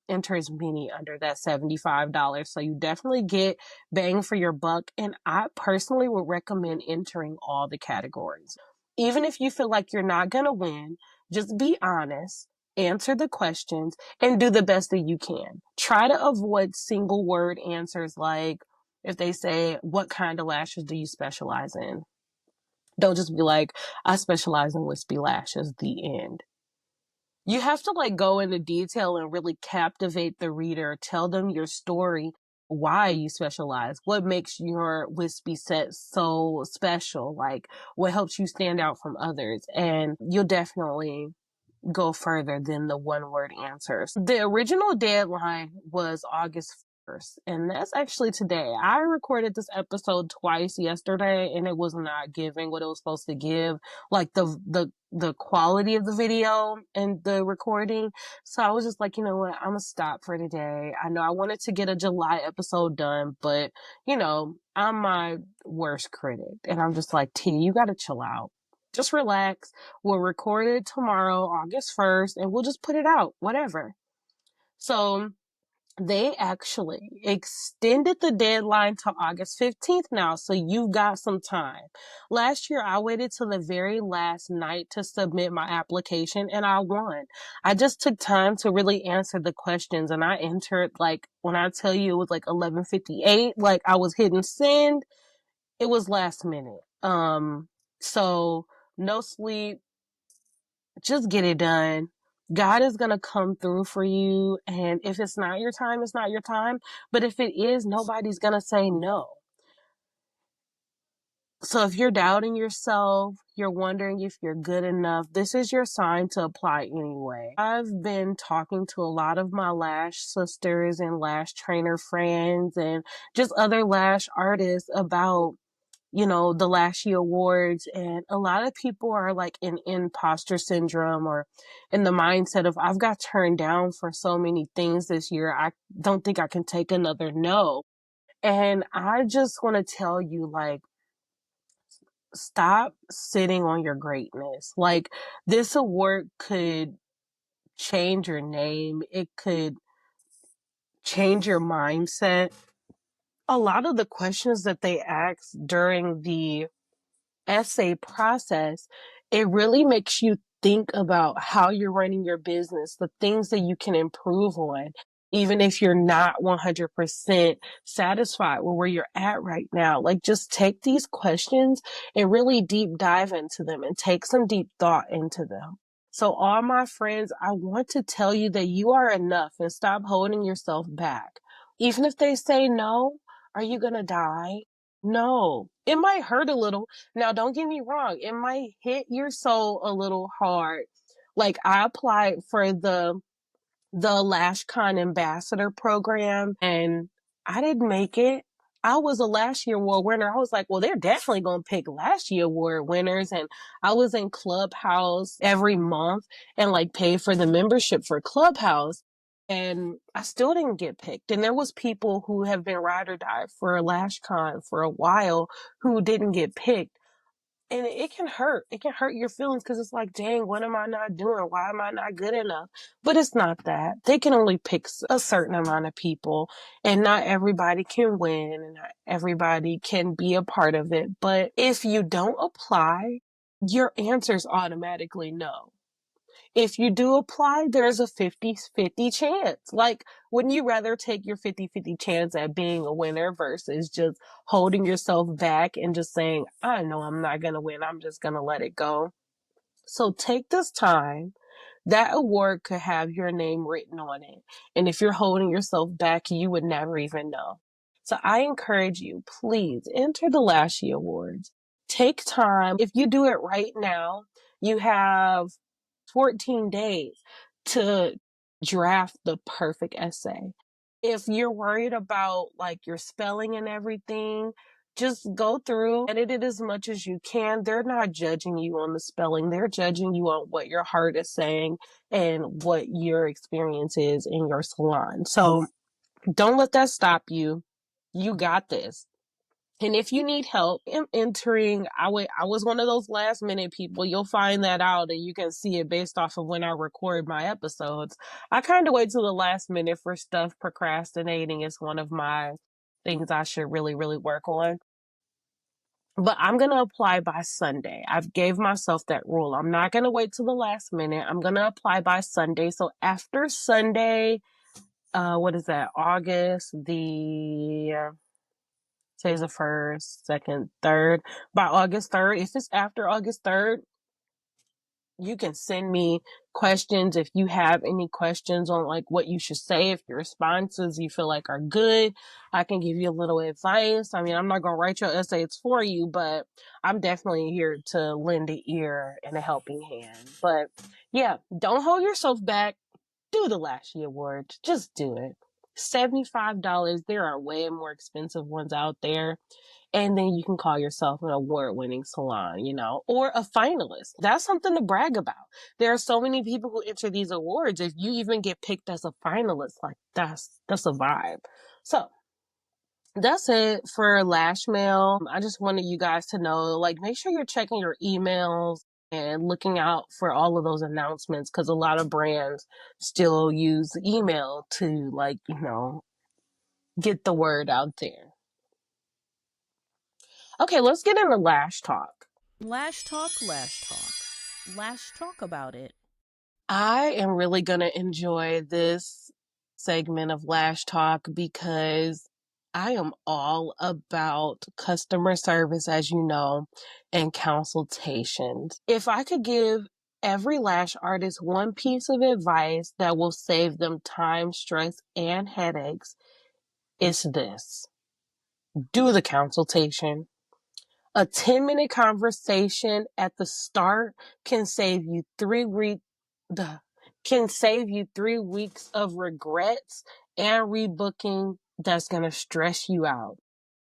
enter as many under that $75. So you definitely get bang for your buck. And I personally would recommend entering all the categories. Even if you feel like you're not going to win, just be honest, answer the questions, and do the best that you can. Try to avoid single word answers like, if they say, what kind of lashes do you specialize in? Don't just be like, I specialize in wispy lashes, the end. You have to like go into detail and really captivate the reader. Tell them your story, why you specialize, what makes your wispy set so special, like what helps you stand out from others. And you'll definitely go further than the one word answers. The original deadline was August 1st, and that's actually today. I recorded this episode twice yesterday, and it was not giving what it was supposed to give, like the quality of the video and the recording. So I was just like, you know what, I'm gonna stop for today. I know I wanted to get a July episode done, but I'm my worst critic, and I'm just like, T, you gotta chill out. Just relax. We'll record it tomorrow, August 1st, and we'll just put it out, whatever. So they actually extended the deadline to August 15th now, so you've got some time. Last year, I waited till the very last night to submit my application, and I won. I just took time to really answer the questions, and I entered, like, when I tell you it was like 11:58, like I was hitting send, it was last minute. So no sleep, just get it done. God is going to come through for you. And if it's not your time, it's not your time. But if it is, nobody's going to say no. So if you're doubting yourself, you're wondering if you're good enough, this is your sign to apply anyway. I've been talking to a lot of my lash sisters and lash trainer friends and just other lash artists about the Lashie Awards, and a lot of people are like in imposter syndrome or in the mindset of, I've got turned down for so many things this year. I don't think I can take another no. And I just want to tell you, like, stop sitting on your greatness. Like, this award could change your name. It could change your mindset. A lot of the questions that they ask during the essay process, it really makes you think about how you're running your business, the things that you can improve on, even if you're not 100% satisfied with where you're at right now. Like, just take these questions and really deep dive into them and take some deep thought into them. So all my friends, I want to tell you that you are enough and stop holding yourself back. Even if they say no, are you going to die? No, it might hurt a little. Now, don't get me wrong. It might hit your soul a little hard. Like, I applied for the LashCon ambassador program, and I didn't make it. I was a Lashie Award winner. I was like, well, they're definitely going to pick Lashie Award winners. And I was in Clubhouse every month and like pay for the membership for Clubhouse. And I still didn't get picked. And there was people who have been ride or die for LashCon for a while who didn't get picked. And it can hurt. It can hurt your feelings because it's like, dang, what am I not doing? Why am I not good enough? But it's not that. They can only pick a certain amount of people, and not everybody can win, and not everybody can be a part of it. But if you don't apply, your answer is automatically no. If you do apply, there's a 50-50 chance. Like, wouldn't you rather take your 50-50 chance at being a winner versus just holding yourself back and just saying, I know I'm not going to win. I'm just going to let it go. So take this time. That award could have your name written on it. And if you're holding yourself back, you would never even know. So I encourage you, please enter the Lashie Awards. Take time. If you do it right now, you have 14 days to draft the perfect essay. If you're worried about like your spelling and everything, just go through, edit it as much as you can. They're not judging you on the spelling. They're judging you on what your heart is saying and what your experience is in your salon. So don't let that stop you. You got this. And if you need help in entering, I was one of those last minute people. You'll find that out and you can see it based off of when I record my episodes. I kind of wait till the last minute for stuff. Procrastinating is one of my things I should really, really work on. But I'm going to apply by Sunday. I've gave myself that rule. I'm not going to wait till the last minute. I'm going to apply by Sunday. So after Sunday, what is that? August the today's the 1st, 2nd, 3rd. By August 3rd, if it's after August 3rd, you can send me questions if you have any questions on like what you should say. If your responses you feel like are good, I can give you a little advice. I mean, I'm not going to write your essays for you, but I'm definitely here to lend an ear and a helping hand. But yeah, don't hold yourself back. Do the Lashie Award. Just do it. $75. There are way more expensive ones out there. And then you can call yourself an award-winning salon, or a finalist. That's something to brag about. There are so many people who enter these awards. If you even get picked as a finalist, like that's a vibe. So that's it for Lash Mail. I just wanted you guys to know, like, make sure you're checking your emails and looking out for all of those announcements because a lot of brands still use email to, like, get the word out there. Okay, let's get into Lash Talk.
Lash Talk, Lash Talk. Lash Talk about it.
I am really going to enjoy this segment of Lash Talk because I am all about customer service, as you know, and consultations. If I could give every lash artist one piece of advice that will save them time, stress, and headaches, it's this. Do the consultation. A 10-minute conversation at the start can save you 3 weeks of regrets and rebooking that's going to stress you out.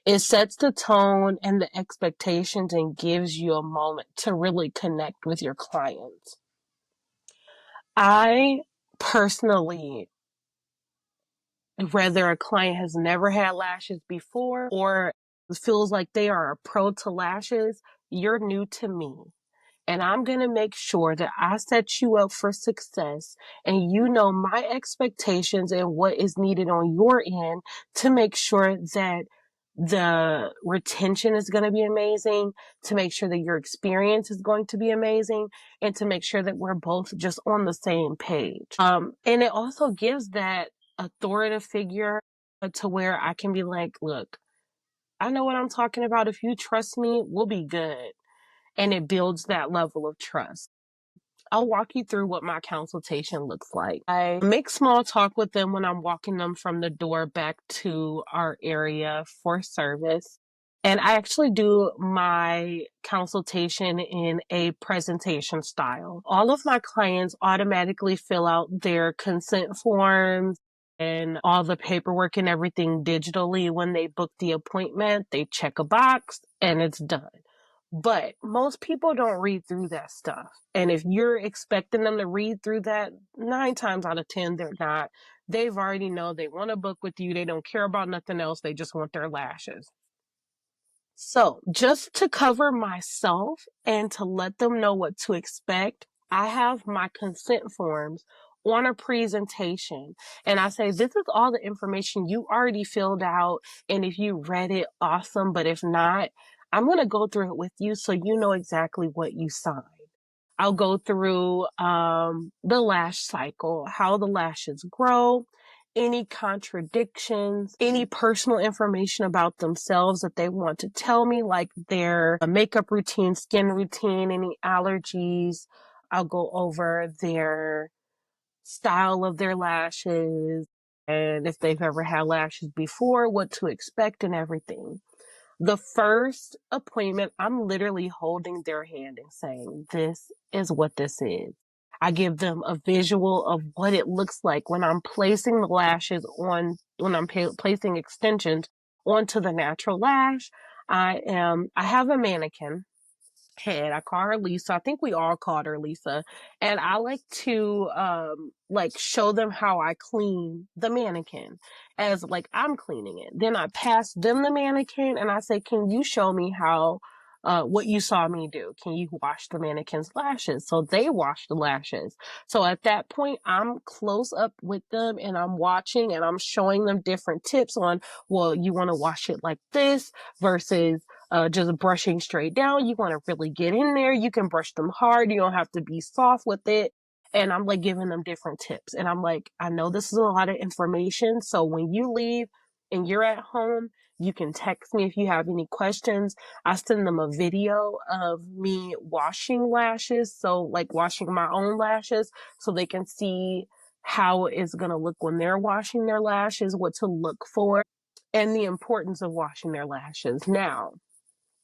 It sets the tone and the expectations and gives you a moment to really connect with your clients. I personally, whether a client has never had lashes before or feels like they are a pro to lashes, you're new to me. And I'm going to make sure that I set you up for success and you know my expectations and what is needed on your end to make sure that the retention is going to be amazing, to make sure that your experience is going to be amazing, and to make sure that we're both just on the same page. And it also gives that authoritative figure to where I can be like, look, I know what I'm talking about. If you trust me, we'll be good. And it builds that level of trust. I'll walk you through what my consultation looks like. I make small talk with them when I'm walking them from the door back to our area for service. And I actually do my consultation in a presentation style. All of my clients automatically fill out their consent forms and all the paperwork and everything digitally when they book the appointment. They check a box and it's done. But most people don't read through that stuff. And if you're expecting them to read through that, 9 times out of 10, they're not. They've already know they want to book with you. They don't care about nothing else. They just want their lashes. So just to cover myself and to let them know what to expect, I have my consent forms on a presentation. And I say, this is all the information you already filled out. And if you read it, awesome. But if not, I'm going to go through it with you so you know exactly what you signed. I'll go through the lash cycle, how the lashes grow, any contradictions, any personal information about themselves that they want to tell me, like their makeup routine, skin routine, any allergies. I'll go over their style of their lashes and if they've ever had lashes before, what to expect and everything. The first appointment, I'm literally holding their hand and saying, this is what this is. I give them a visual of what it looks like when I'm placing the lashes on, when I'm placing extensions onto the natural lash. I have a mannequin head. I call her Lisa. I think we all called her Lisa. And I like to like show them how I clean the mannequin as like I'm cleaning it. Then I pass them the mannequin and I say, can you show me how what you saw me do? Can you wash the mannequin's lashes? So they wash the lashes. So at that point, I'm close up with them and I'm watching and I'm showing them different tips on, well, you want to wash it like this versus just brushing straight down. You want to really get in there. You can brush them hard. You don't have to be soft with it. And I'm like giving them different tips. And I'm like, I know this is a lot of information. So when you leave and you're at home, you can text me if you have any questions. I send them a video of me washing lashes. So like washing my own lashes so they can see how it's going to look when they're washing their lashes, what to look for, and the importance of washing their lashes. Now,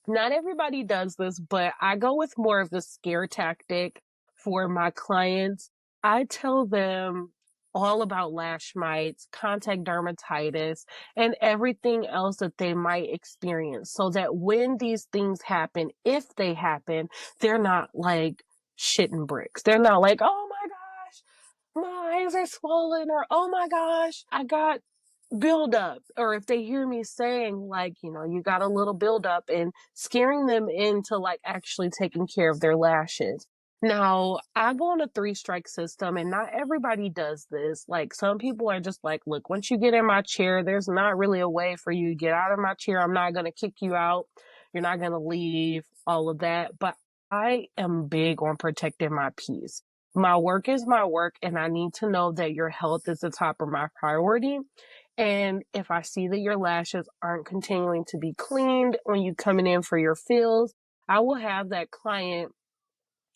not everybody does this, but I go with more of the scare tactic for my clients. I tell them all about lash mites, contact dermatitis, and everything else that they might experience so that when these things happen, if they happen, they're not like shitting bricks. They're not like, oh my gosh, my eyes are swollen, or oh my gosh, I got build up, or if they hear me saying like, you know, you got a little build up, and scaring them into like actually taking care of their lashes. Now, I go on a 3-strike system and not everybody does this. Like some people are just like, look, once you get in my chair, there's not really a way for you to get out of my chair. I'm not going to kick you out. You're not going to leave, all of that. But I am big on protecting my peace. My work is my work, and I need to know that your health is the top of my priority. And if I see that your lashes aren't continuing to be cleaned when you coming in for your fills, I will have that client,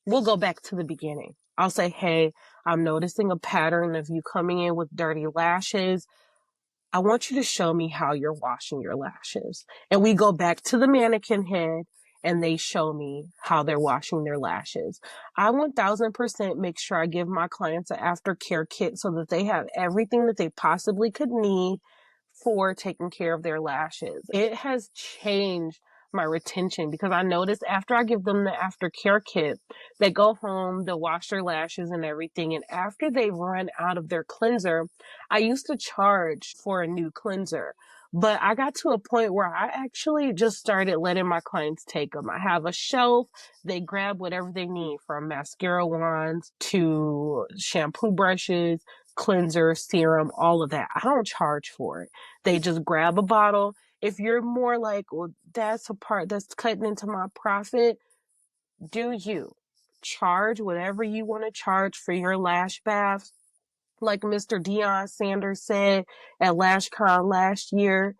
we'll go back to the beginning. I'll say, hey, I'm noticing a pattern of you coming in with dirty lashes. I want you to show me how you're washing your lashes. And we go back to the mannequin head and they show me how they're washing their lashes. I 1000% make sure I give my clients an aftercare kit so that they have everything that they possibly could need for taking care of their lashes. It has changed my retention because I noticed after I give them the aftercare kit, they go home, they'll wash their lashes and everything. And after they run out of their cleanser, I used to charge for a new cleanser. But I got to a point where I actually just started letting my clients take them. I have a shelf. They grab whatever they need, from mascara wands to shampoo brushes, cleanser, serum, all of that. I don't charge for it. They just grab a bottle. If you're more like, well, that's a part that's cutting into my profit, do you charge whatever you want to charge for your lash baths? Like Mr. Deion Sanders said at LashCon last year,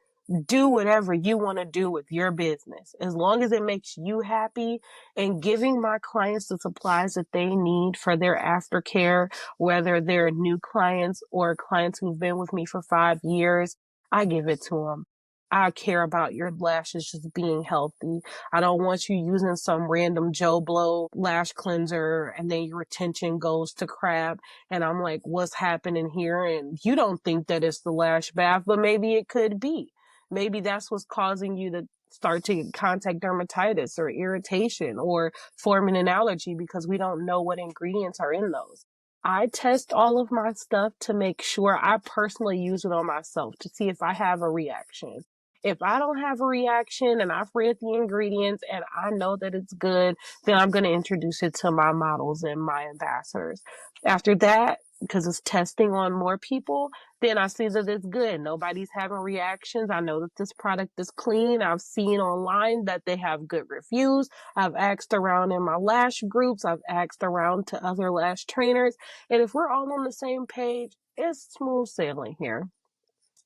do whatever you want to do with your business. As long as it makes you happy, and giving my clients the supplies that they need for their aftercare, whether they're new clients or clients who've been with me for 5 years, I give it to them. I care about your lashes just being healthy. I don't want you using some random Joe Blow lash cleanser and then your retention goes to crap. And I'm like, what's happening here? And you don't think that it's the lash bath, but maybe it could be. Maybe that's what's causing you to start to get contact dermatitis or irritation or forming an allergy, because we don't know what ingredients are in those. I test all of my stuff to make sure. I personally use it on myself to see if I have a reaction. If I don't have a reaction and I've read the ingredients and I know that it's good, then I'm going to introduce it to my models and my ambassadors. After that, because it's testing on more people, then I see that it's good. Nobody's having reactions. I know that this product is clean. I've seen online that they have good reviews. I've asked around in my lash groups. I've asked around to other lash trainers. And if we're all on the same page, it's smooth sailing here.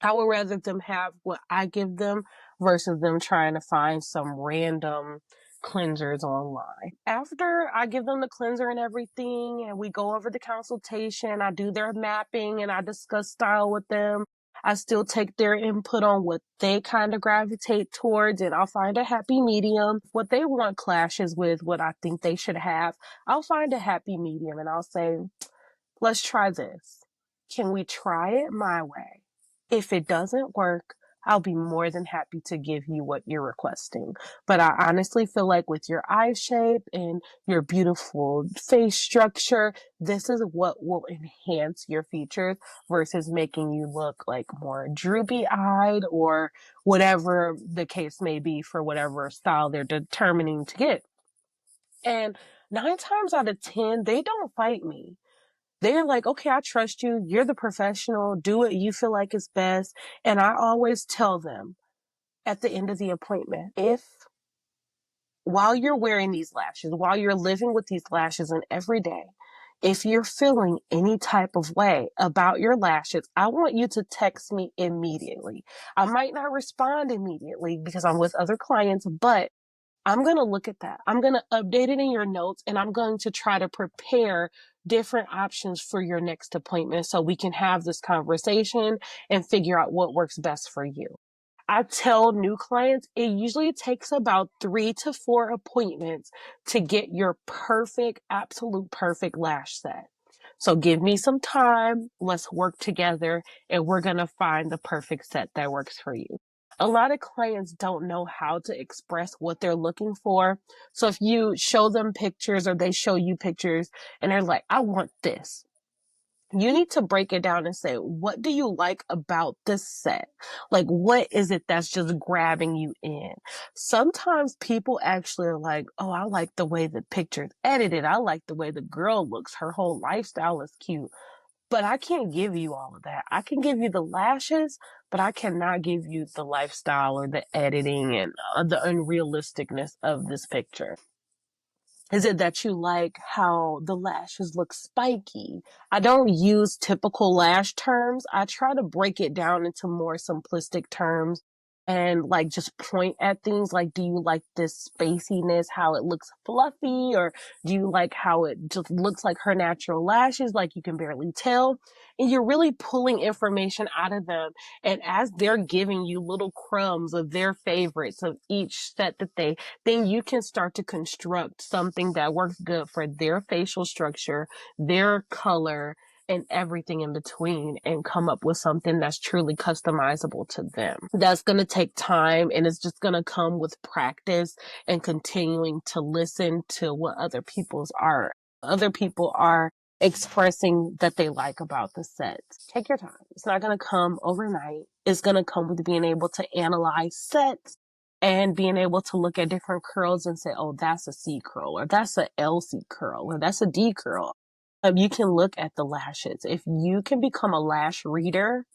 I would rather them have what I give them versus them trying to find some random cleansers online. After I give them the cleanser and everything, and we go over the consultation, I do their mapping and I discuss style with them. I still take their input on what they kind of gravitate towards, and I'll find a happy medium. What they want clashes with what I think they should have. I'll find a happy medium and I'll say, let's try this. Can we try it my way? If it doesn't work, I'll be more than happy to give you what you're requesting. But I honestly feel like with your eye shape and your beautiful face structure, this is what will enhance your features versus making you look like more droopy eyed or whatever the case may be for whatever style they're determining to get. And 9 times out of 10, they don't fight me. They're like, okay, I trust you. You're the professional. Do what you feel like is best. And I always tell them at the end of the appointment, if while you're wearing these lashes, while you're living with these lashes and every day, if you're feeling any type of way about your lashes, I want you to text me immediately. I might not respond immediately because I'm with other clients, but I'm going to look at that. I'm going to update it in your notes and I'm going to try to prepare different options for your next appointment so we can have this conversation and figure out what works best for you. I tell new clients it usually takes about 3 to 4 appointments to get your perfect, absolute perfect lash set. So give me some time. Let's work together and we're going to find the perfect set that works for you. A lot of clients don't know how to express what they're looking for. So if you show them pictures or they show you pictures and they're like, I want this. You need to break it down and say, what do you like about this set? Like, what is it that's just grabbing you in? Sometimes people actually are like, oh, I like the way the picture's edited. I like the way the girl looks. Her whole lifestyle is cute. But I can't give you all of that. I can give you the lashes, but I cannot give you the lifestyle or the editing and the unrealisticness of this picture. Is it that you like how the lashes look spiky? I don't use typical lash terms. I try to break it down into more simplistic terms and like just point at things like, do you like this spaciness, how it looks fluffy? Or do you like how it just looks like her natural lashes, like you can barely tell? And you're really pulling information out of them. And as they're giving you little crumbs of their favorites of each set that then you can start to construct something that works good for their facial structure, their color, and everything in between and come up with something that's truly customizable to them. That's going to take time and it's just going to come with practice and continuing to listen to what other people are expressing that they like about the sets. Take your time. It's not going to come overnight. It's going to come with being able to analyze sets and being able to look at different curls and say, oh, that's a C curl, or that's a LC curl, or that's a D curl. You can look at the lashes. If you can become a lash reader,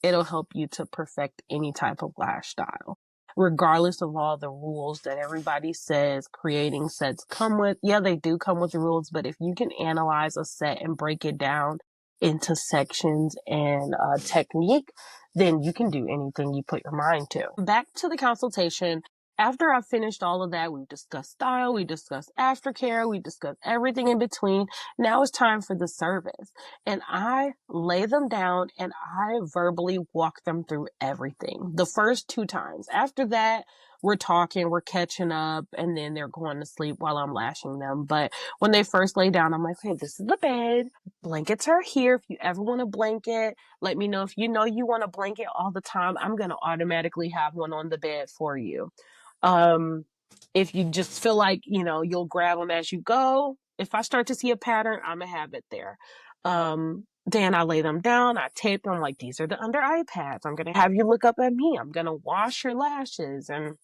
it'll help you to perfect any type of lash style. Regardless of all the rules that everybody says creating sets come with. Yeah, they do come with rules, but if you can analyze a set and break it down into sections and technique, then you can do anything you put your mind to. Back to the consultation. After I finished all of that, we discussed style, we discussed aftercare, we discussed everything in between. Now it's time for the service. And I lay them down and I verbally walk them through everything. The first 2 times. After that, we're talking, we're catching up, and then they're going to sleep while I'm lashing them. But when they first lay down, I'm like, hey, this is the bed. Blankets are here. If you ever want a blanket, let me know. If you know you want a blanket all the time, I'm going to automatically have one on the bed for you. If you just feel like, you'll grab them as you go. If I start to see a pattern, I'm gonna have it there. Then I lay them down, I tape them like these are the under eye pads. I'm going to have you look up at me. I'm going to wash your lashes and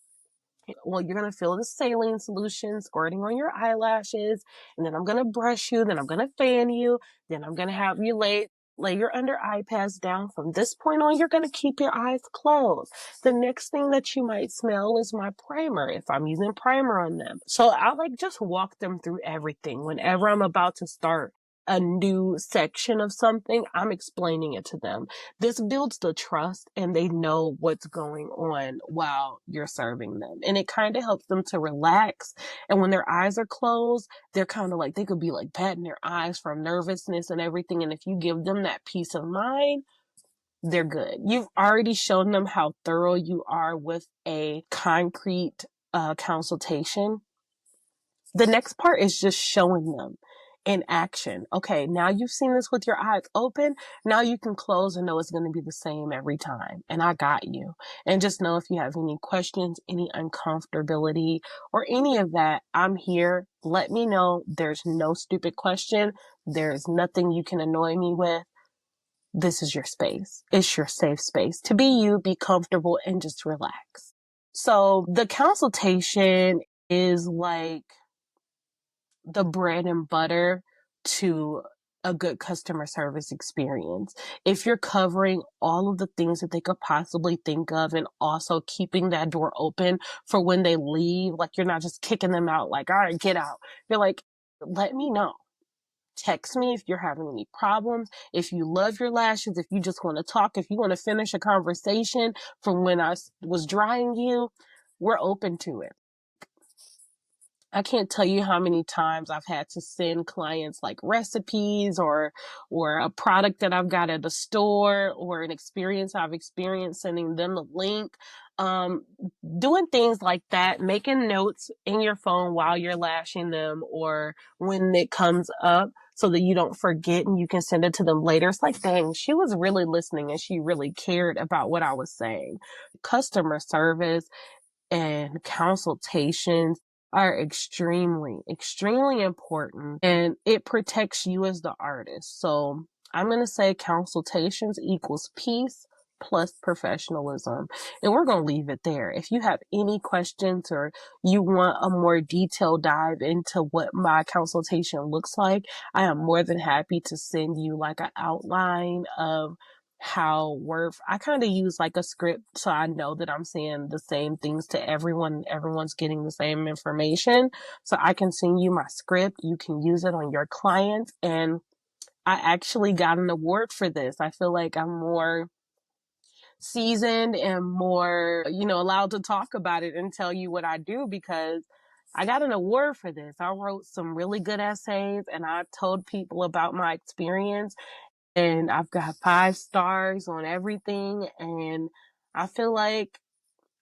well, you're going to feel the saline solution squirting on your eyelashes. And then I'm going to brush you. Then I'm going to fan you. Then I'm going to have you lay your under eye pads down. From this point on, you're going to keep your eyes closed. The next thing that you might smell is my primer if I'm using primer on them. So I'll just walk them through everything. Whenever I'm about to start a new section of something, I'm explaining it to them. This builds the trust and they know what's going on while you're serving them. And it kind of helps them to relax. And when their eyes are closed, they're kind of they could be patting their eyes from nervousness and everything. And if you give them that peace of mind, they're good. You've already shown them how thorough you are with a concrete consultation. The next part is just showing them in action. Okay, now you've seen this with your eyes open. Now you can close and know it's going to be the same every time. And I got you. And just know if you have any questions, any uncomfortability, or any of that, I'm here. Let me know. There's no stupid question. There's nothing you can annoy me with. This is your space. It's your safe space to be you, be comfortable, and just relax. So the consultation is the bread and butter to a good customer service experience. If you're covering all of the things that they could possibly think of and also keeping that door open for when they leave, you're not just kicking them out all right, get out. You're let me know. Text me if you're having any problems. If you love your lashes, if you just want to talk, if you want to finish a conversation from when I was drying you, we're open to it. I can't tell you how many times I've had to send clients recipes or a product that I've got at the store or an experience I've experienced, sending them the link. Doing things like that, making notes in your phone while you're lashing them or when it comes up so that you don't forget and you can send it to them later. It's dang, she was really listening and she really cared about what I was saying. Customer service and consultations are extremely, extremely important, and it protects you as the artist. So I'm going to say consultations equals peace plus professionalism. And we're going to leave it there. If you have any questions or you want a more detailed dive into what my consultation looks like, I am more than happy to send you an outline of how I kind of use a script so I know that I'm saying the same things to everyone. Everyone's getting the same information. So I can send you my script. You can use it on your clients. And I actually got an award for this. I feel like I'm more seasoned and more, allowed to talk about it and tell you what I do because I got an award for this. I wrote some really good essays and I told people about my experience. And I've got 5 stars on everything. And I feel like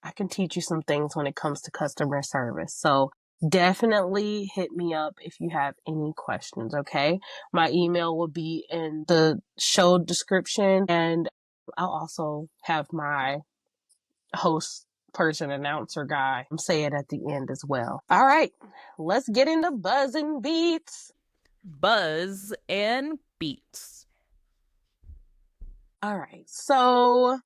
I can teach you some things when it comes to customer service. So definitely hit me up if you have any questions, okay? My email will be in the show description. And I'll also have my host person announcer guy say it at the end as well. All right, let's get into buzz and beats.
Buzz and beats.
All right, so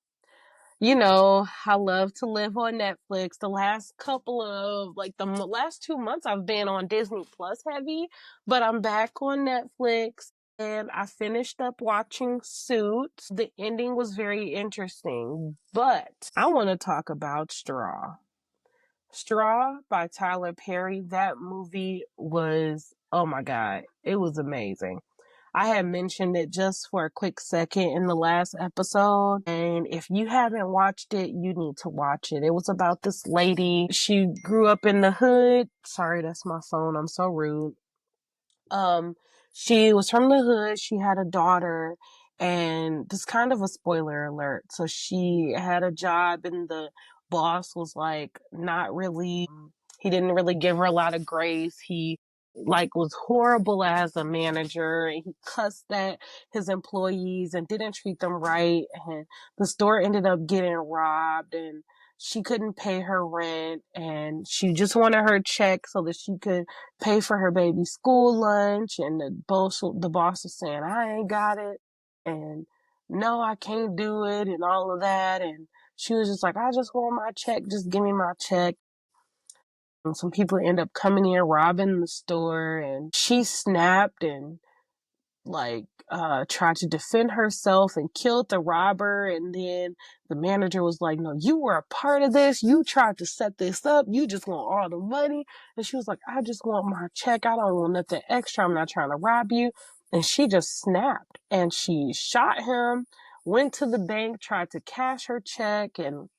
I love to live on Netflix. The last couple of the last 2 months I've been on Disney Plus heavy, but I'm back on Netflix and I finished up watching Suits. The ending was very interesting, but I want to talk about Straw. Straw by Tyler Perry. That movie was, oh my God, it was amazing. I had mentioned it just for a quick second in the last episode. And if you haven't watched it, you need to watch it. It was about this lady. She grew up in the hood. Sorry, that's my phone. I'm so rude. She was from the hood. She had a daughter, and this kind of a spoiler alert. So she had a job, and the boss was not really. He didn't really give her a lot of grace. He was horrible as a manager, and he cussed at his employees and didn't treat them right. And the store ended up getting robbed, and she couldn't pay her rent, and she just wanted her check so that she could pay for her baby's school lunch. And the boss was saying, I ain't got it. and no, I can't do it and all of that. And she was just like, I just want my check. Just give me my check. And some people end up coming in, robbing the store, and she snapped and tried to defend herself and killed the robber. And then the manager was like, no, you were a part of this. You tried to set this up. You just want all the money. And she was like, I just want my check. I don't want nothing extra. I'm not trying to rob you. And she just snapped and she shot him, went to the bank, tried to cash her check, and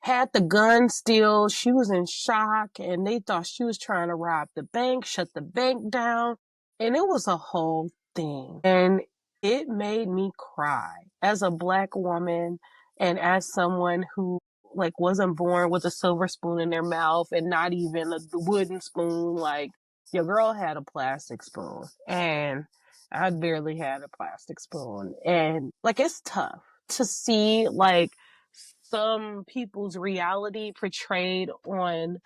had the gun still. She was in shock and they thought she was trying to rob the bank, shut the bank down. And it was a whole thing. And it made me cry as a Black woman and as someone who wasn't born with a silver spoon in their mouth and not even a wooden spoon. Like, your girl had a plastic spoon and I barely had a plastic spoon. And it's tough to see some people's reality portrayed on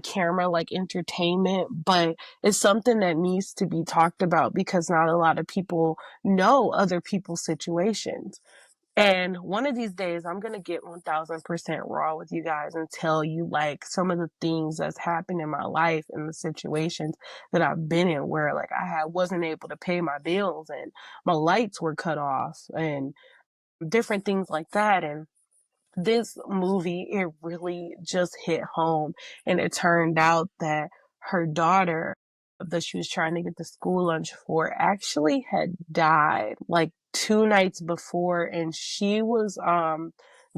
camera, like entertainment, but it's something that needs to be talked about because not a lot of people know other people's situations. And one of these days, I'm going to get 1000% raw with you guys and tell you some of the things that's happened in my life and the situations that I've been in where wasn't able to pay my bills and my lights were cut off and different things like that. And this movie, it really just hit home. And it turned out that her daughter that she was trying to get the school lunch for actually had died 2 nights before. And she was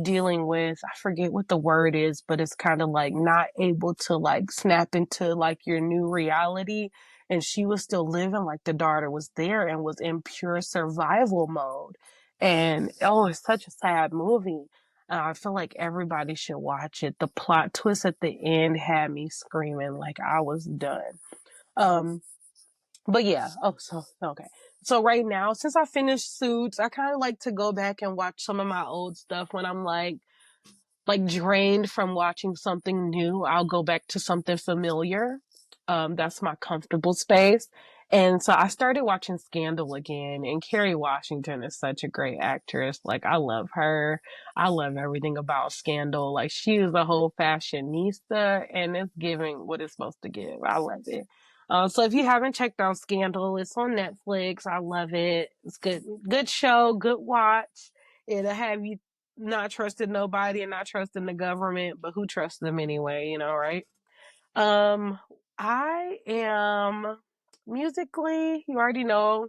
dealing with, I forget what the word is, but it's kind of not able to snap into your new reality. And she was still living like the daughter was there and was in pure survival mode. And oh, it's such a sad movie. I feel like everybody should watch it. The plot twist at the end had me screaming like I was done. But yeah. Oh, so okay. So right now, since I finished Suits, I kind of like to go back and watch some of my old stuff when I'm drained from watching something new. I'll go back to something familiar. That's my comfortable space. And so I started watching Scandal again, and Kerry Washington is such a great actress. I love her. I love everything about Scandal. She is a whole fashionista, and it's giving what it's supposed to give. I love it. So if you haven't checked out Scandal, it's on Netflix. I love it. It's good, good show, good watch. It'll have you not trusting nobody and not trusting the government, but who trusts them anyway, right? Um, I am musically, you already know,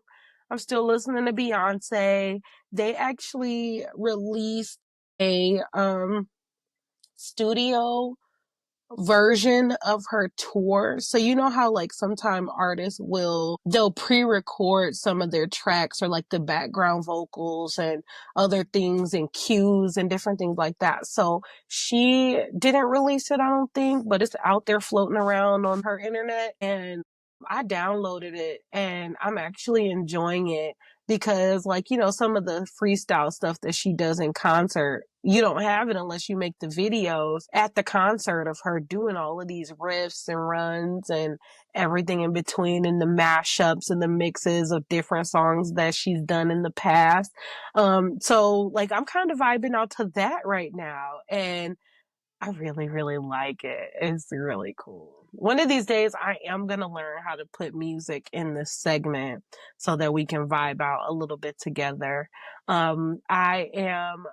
I'm still listening to Beyonce. They actually released a studio version of her tour. So you know how sometime artists they'll pre-record some of their tracks or the background vocals and other things and cues and different things like that. So she didn't release it, I don't think, but it's out there floating around on her internet and I downloaded it and I'm actually enjoying it because some of the freestyle stuff that she does in concert, you don't have it unless you make the videos at the concert of her doing all of these riffs and runs and everything in between and the mashups and the mixes of different songs that she's done in the past. So I'm kind of vibing out to that right now. And I really, really like it. It's really cool. One of these days, I am going to learn how to put music in this segment so that we can vibe out a little bit together. I am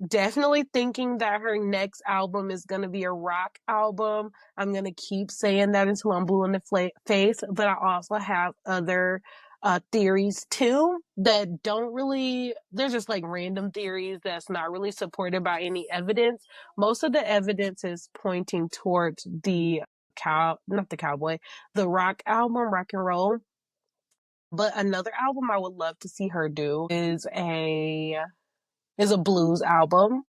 definitely thinking that her next album is going to be a rock album. I'm going to keep saying that until I'm blue in the face, but I also have other theories too that don't really, they're just random theories that's not really supported by any evidence. Most of the evidence is pointing towards not the cowboy, the rock album, rock and roll. But another album I would love to see her do is a blues album.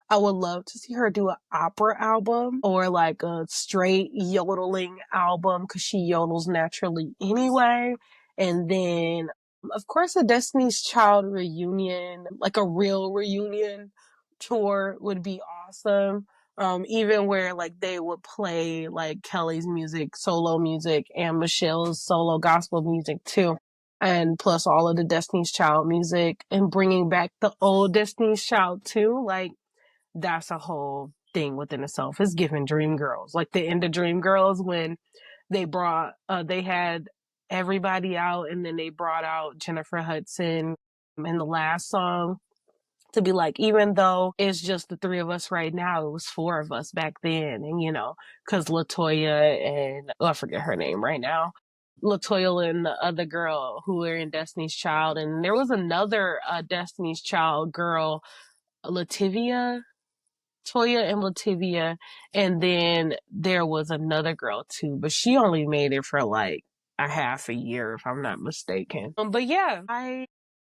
I would love to see her do an opera album or a straight yodeling album because she yodels naturally anyway. And then, of course, a Destiny's Child reunion, a real reunion tour would be awesome. Even where they would play Kelly's music, solo music, and Michelle's solo gospel music too. and plus all of the Destiny's Child music and bringing back the old Destiny's Child too. Like, that's a whole thing within itself. It's giving Dream Girls. Like the end of Dream Girls when they had everybody out and then they brought out Jennifer Hudson in the last song to be like, even though it's just the three of us right now, it was four of us back then. And, because LaToya and, I forget her name right now. LaToya and the other girl who were in Destiny's Child. And there was another Destiny's Child girl, Lativia, Toya and Lativia. And then there was another girl too, but she only made it for like a half a year, if I'm not mistaken. But yeah,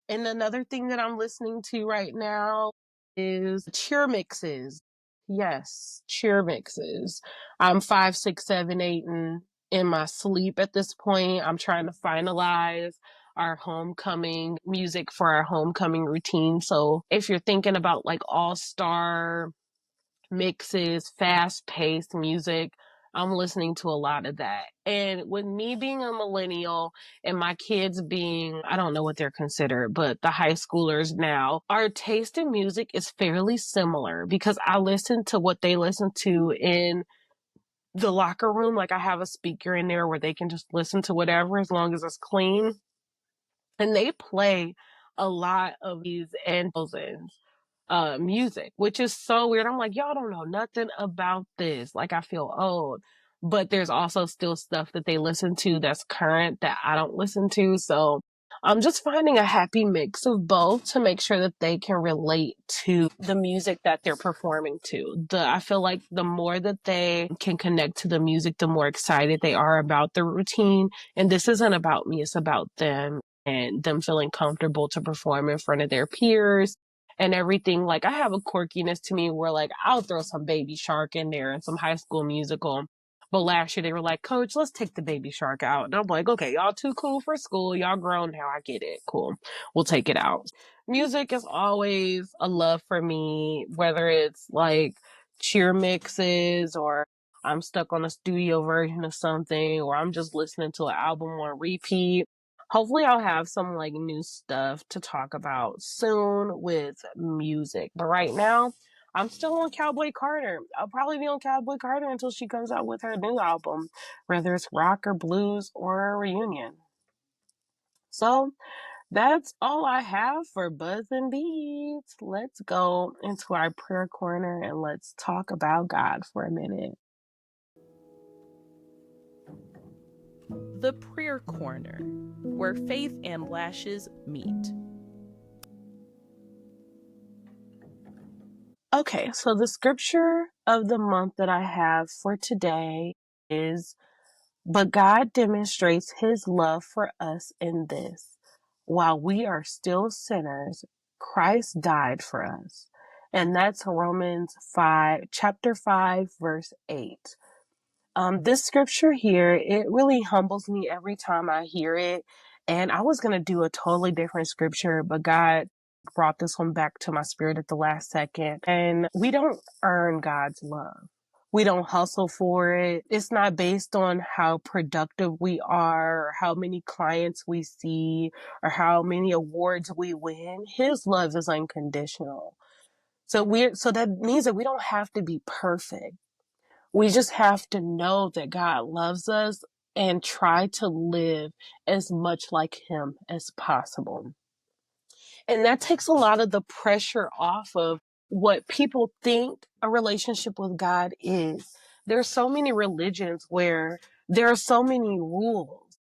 and another thing that I'm listening to right now is cheer mixes. Yes, cheer mixes. I'm 5, 6, 7, 8, and in my sleep at this point. I'm trying to finalize our homecoming music for our homecoming routine. So if you're thinking about like all-star mixes, fast paced music. I'm listening to a lot of that. And with me being a millennial and my kids being, I don't know what they're considered, but the high schoolers now, our taste in music is fairly similar because I listen to what they listen to in the locker room. Like I have a speaker in there where they can just listen to whatever as long as it's clean. And they play a lot of these and thousands music, which is so weird. I'm like, y'all don't know nothing about this. Like, I feel old. But there's also still stuff that they listen to that's current that I don't listen to. So I'm just finding a happy mix of both to make sure that they can relate to the music that they're performing to. I feel like the more that they can connect to the music, the more excited they are about the routine. And this isn't about me, it's about them and them feeling comfortable to perform in front of their peers and everything. Like, I have a quirkiness to me where like I'll throw some Baby Shark in there and some High School Musical. But last year they were like, Coach, let's take the Baby Shark out. And I'm like, okay, y'all too cool for school. Y'all grown now. I get it. Cool. We'll take it out. Music is always a love for me, whether it's like cheer mixes or I'm stuck on a studio version of something or I'm just listening to an album on repeat. Hopefully I'll have some like new stuff to talk about soon with music. But right now, I'm still on Cowboy Carter. I'll probably be on Cowboy Carter until she comes out with her new album, whether it's rock or blues or a reunion. So that's all I have for Buzz and Beats. Let's go into our prayer corner and let's talk about God for a minute.
The Prayer Corner, where faith and lashes meet.
Okay, so the scripture of the month that I have for today is, but God demonstrates his love for us in this. While we are still sinners, Christ died for us. And that's Romans 5, chapter 5, verse 8. This scripture here, it really humbles me every time I hear it. And I was going to do a totally different scripture, but God brought this one back to my spirit at the last second. And we don't earn God's love. We don't hustle for it. It's not based on how productive we are or how many clients we see or how many awards we win. His love is unconditional. So that means that we don't have to be perfect. We just have to know that God loves us and try to live as much like him as possible. And that takes a lot of the pressure off of what people think a relationship with God is. There's so many religions where there are so many rules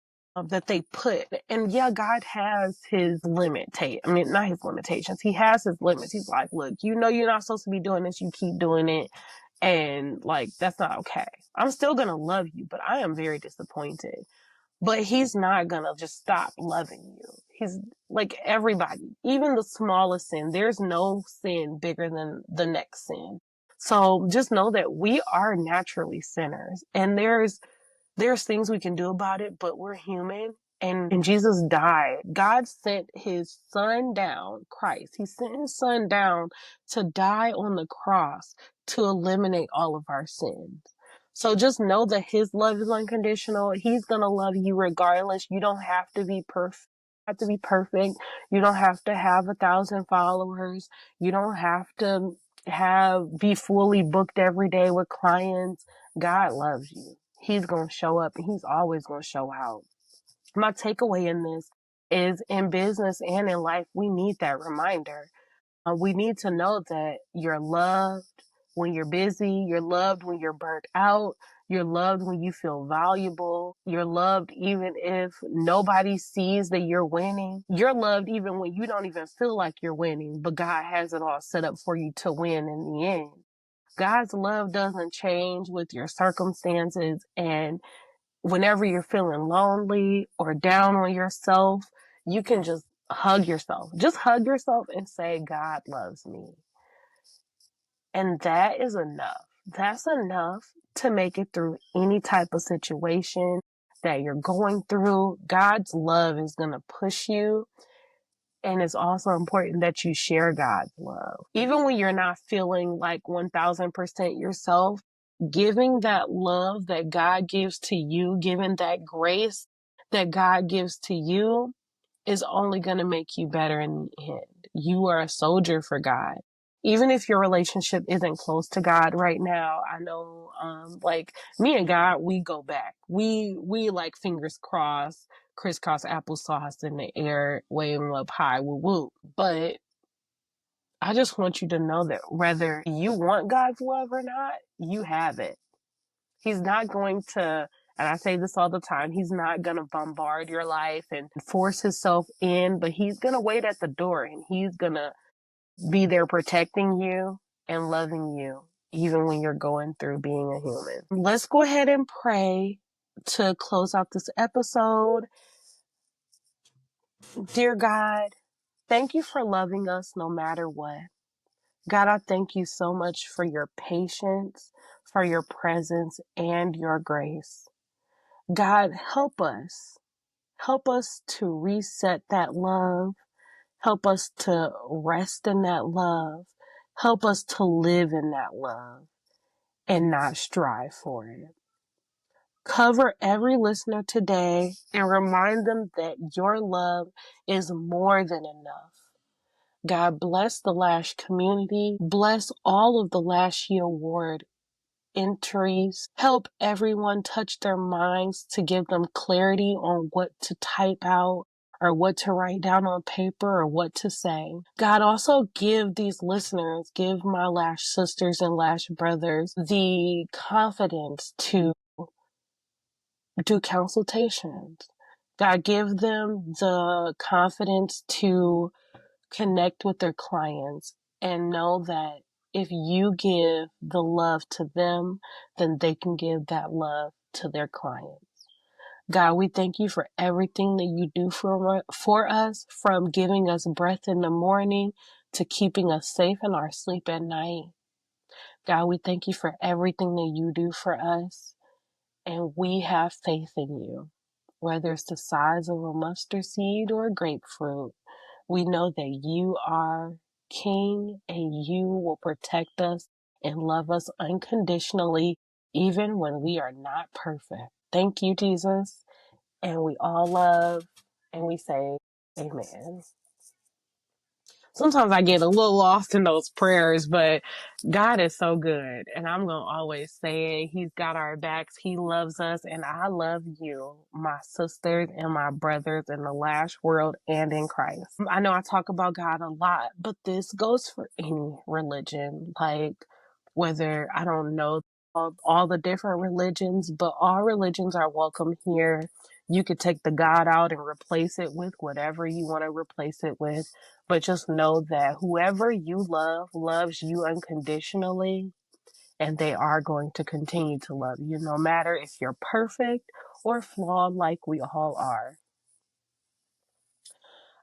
that they put. And yeah, God has his not his limitations. He has his limits. He's like, look, you're not supposed to be doing this. You keep doing it. And like, that's not okay. I'm still going to love you, but I am very disappointed. But he's not going to just stop loving you. He's like everybody, even the smallest sin. There's no sin bigger than the next sin. So just know that we are naturally sinners and there's things we can do about it, but we're human. And Jesus died. God sent his son down, Christ. He sent his son down to die on the cross to eliminate all of our sins. So just know that his love is unconditional. He's going to love you regardless. You don't have to be perfect. have to be perfect. You don't have to have 1,000 followers. You don't have to be fully booked every day with clients. God loves you. He's going to show up and he's always going to show out. My takeaway in this is in business and in life, we need that reminder. We need to know that you're loved when you're busy. You're loved when you're burnt out. You're loved when you feel valuable. You're loved even if nobody sees that you're winning. You're loved even when you don't even feel like you're winning, but God has it all set up for you to win in the end. God's love doesn't change with your circumstances, and whenever you're feeling lonely or down on yourself, you can just hug yourself. Just hug yourself and say, God loves me. And that is enough. That's enough to make it through any type of situation that you're going through. God's love is going to push you. And it's also important that you share God's love. Even when you're not feeling like 1000% yourself, giving that love that God gives to you, giving that grace that God gives to you is only going to make you better in the end. You are a soldier for God. Even if your relationship isn't close to God right now, I know, like me and God, we go back. We like fingers crossed, crisscross applesauce in the air, waving up high, woo woo. But I just want you to know that whether you want God's love or not, you have it. He's not going to, and I say this all the time, he's not going to bombard your life and force himself in, but he's going to wait at the door and he's going to be there protecting you and loving you, even when you're going through being a human. Let's go ahead and pray to close out this episode. Dear God, thank you for loving us no matter what. God, I thank you so much for your patience, for your presence, and your grace. God, help us. Help us to reset that love. Help us to rest in that love. Help us to live in that love and not strive for it. Cover every listener today and remind them that your love is more than enough. God bless the Lash community. Bless all of the Lashie Award entries. Help everyone touch their minds to give them clarity on what to type out or what to write down on paper or what to say. God, also give these listeners, give my Lash sisters and Lash brothers the confidence to do consultations. God, give them the confidence to connect with their clients and know that if you give the love to them, then they can give that love to their clients. God, we thank you for everything that you do for us, from giving us breath in the morning to keeping us safe in our sleep at night. God, we thank you for everything that you do for us, and we have faith in you. Whether it's the size of a mustard seed or a grapefruit, we know that you are King and you will protect us and love us unconditionally, even when we are not perfect. Thank you, Jesus. And we all love and we say, Amen. Sometimes I get a little lost in those prayers, but God is so good. And I'm going to always say it. He's got our backs. He loves us. And I love you, my sisters and my brothers in the Lash world and in Christ. I know I talk about God a lot, but this goes for any religion. Like, whether I don't know all the different religions, but all religions are welcome here. You could take the God out and replace it with whatever you want to replace it with. But just know that whoever you love loves you unconditionally, and they are going to continue to love you, no matter if you're perfect or flawed like we all are.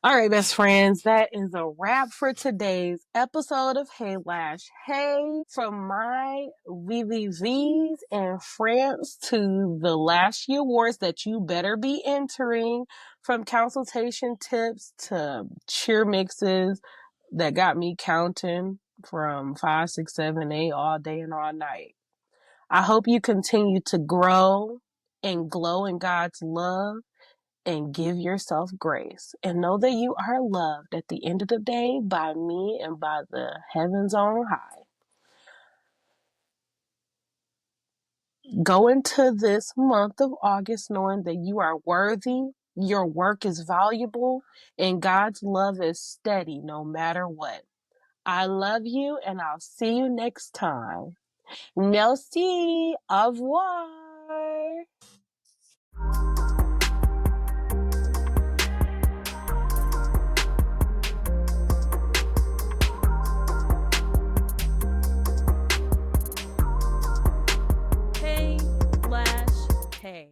All right, best friends, that is a wrap for today's episode of Hey Lash. Hey, from my VVVs in France to the Lashie Awards that you better be entering, from consultation tips to cheer mixes that got me counting from 5, 6, 7, 8 all day and all night. I hope you continue to grow and glow in God's love, and give yourself grace. And know that you are loved at the end of the day by me and by the heavens on high. Go into this month of August knowing that you are worthy, your work is valuable, and God's love is steady no matter what. I love you, and I'll see you next time. Merci. Au revoir.
Hey, Lash, hey.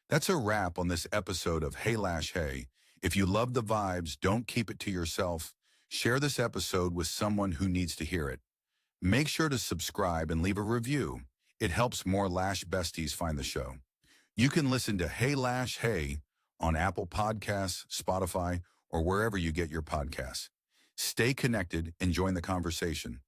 That's a wrap on this episode of Hey Lash Hey. If you love the vibes, don't keep it to yourself. Share this episode with someone who needs to hear it. Make sure to subscribe and leave a review. It helps more Lash besties find the show. You can listen to Hey Lash Hey on Apple Podcasts, Spotify, or wherever you get your podcasts. Stay connected and join the conversation.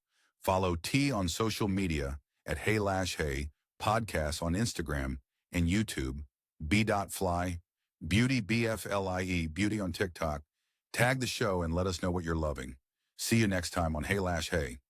Follow T on social media at Hey Lash Hey, podcasts on Instagram and YouTube, b.fly, beauty, BFLIE, beauty on TikTok. Tag the show and let us know what you're loving. See you next time on Hey Lash Hey.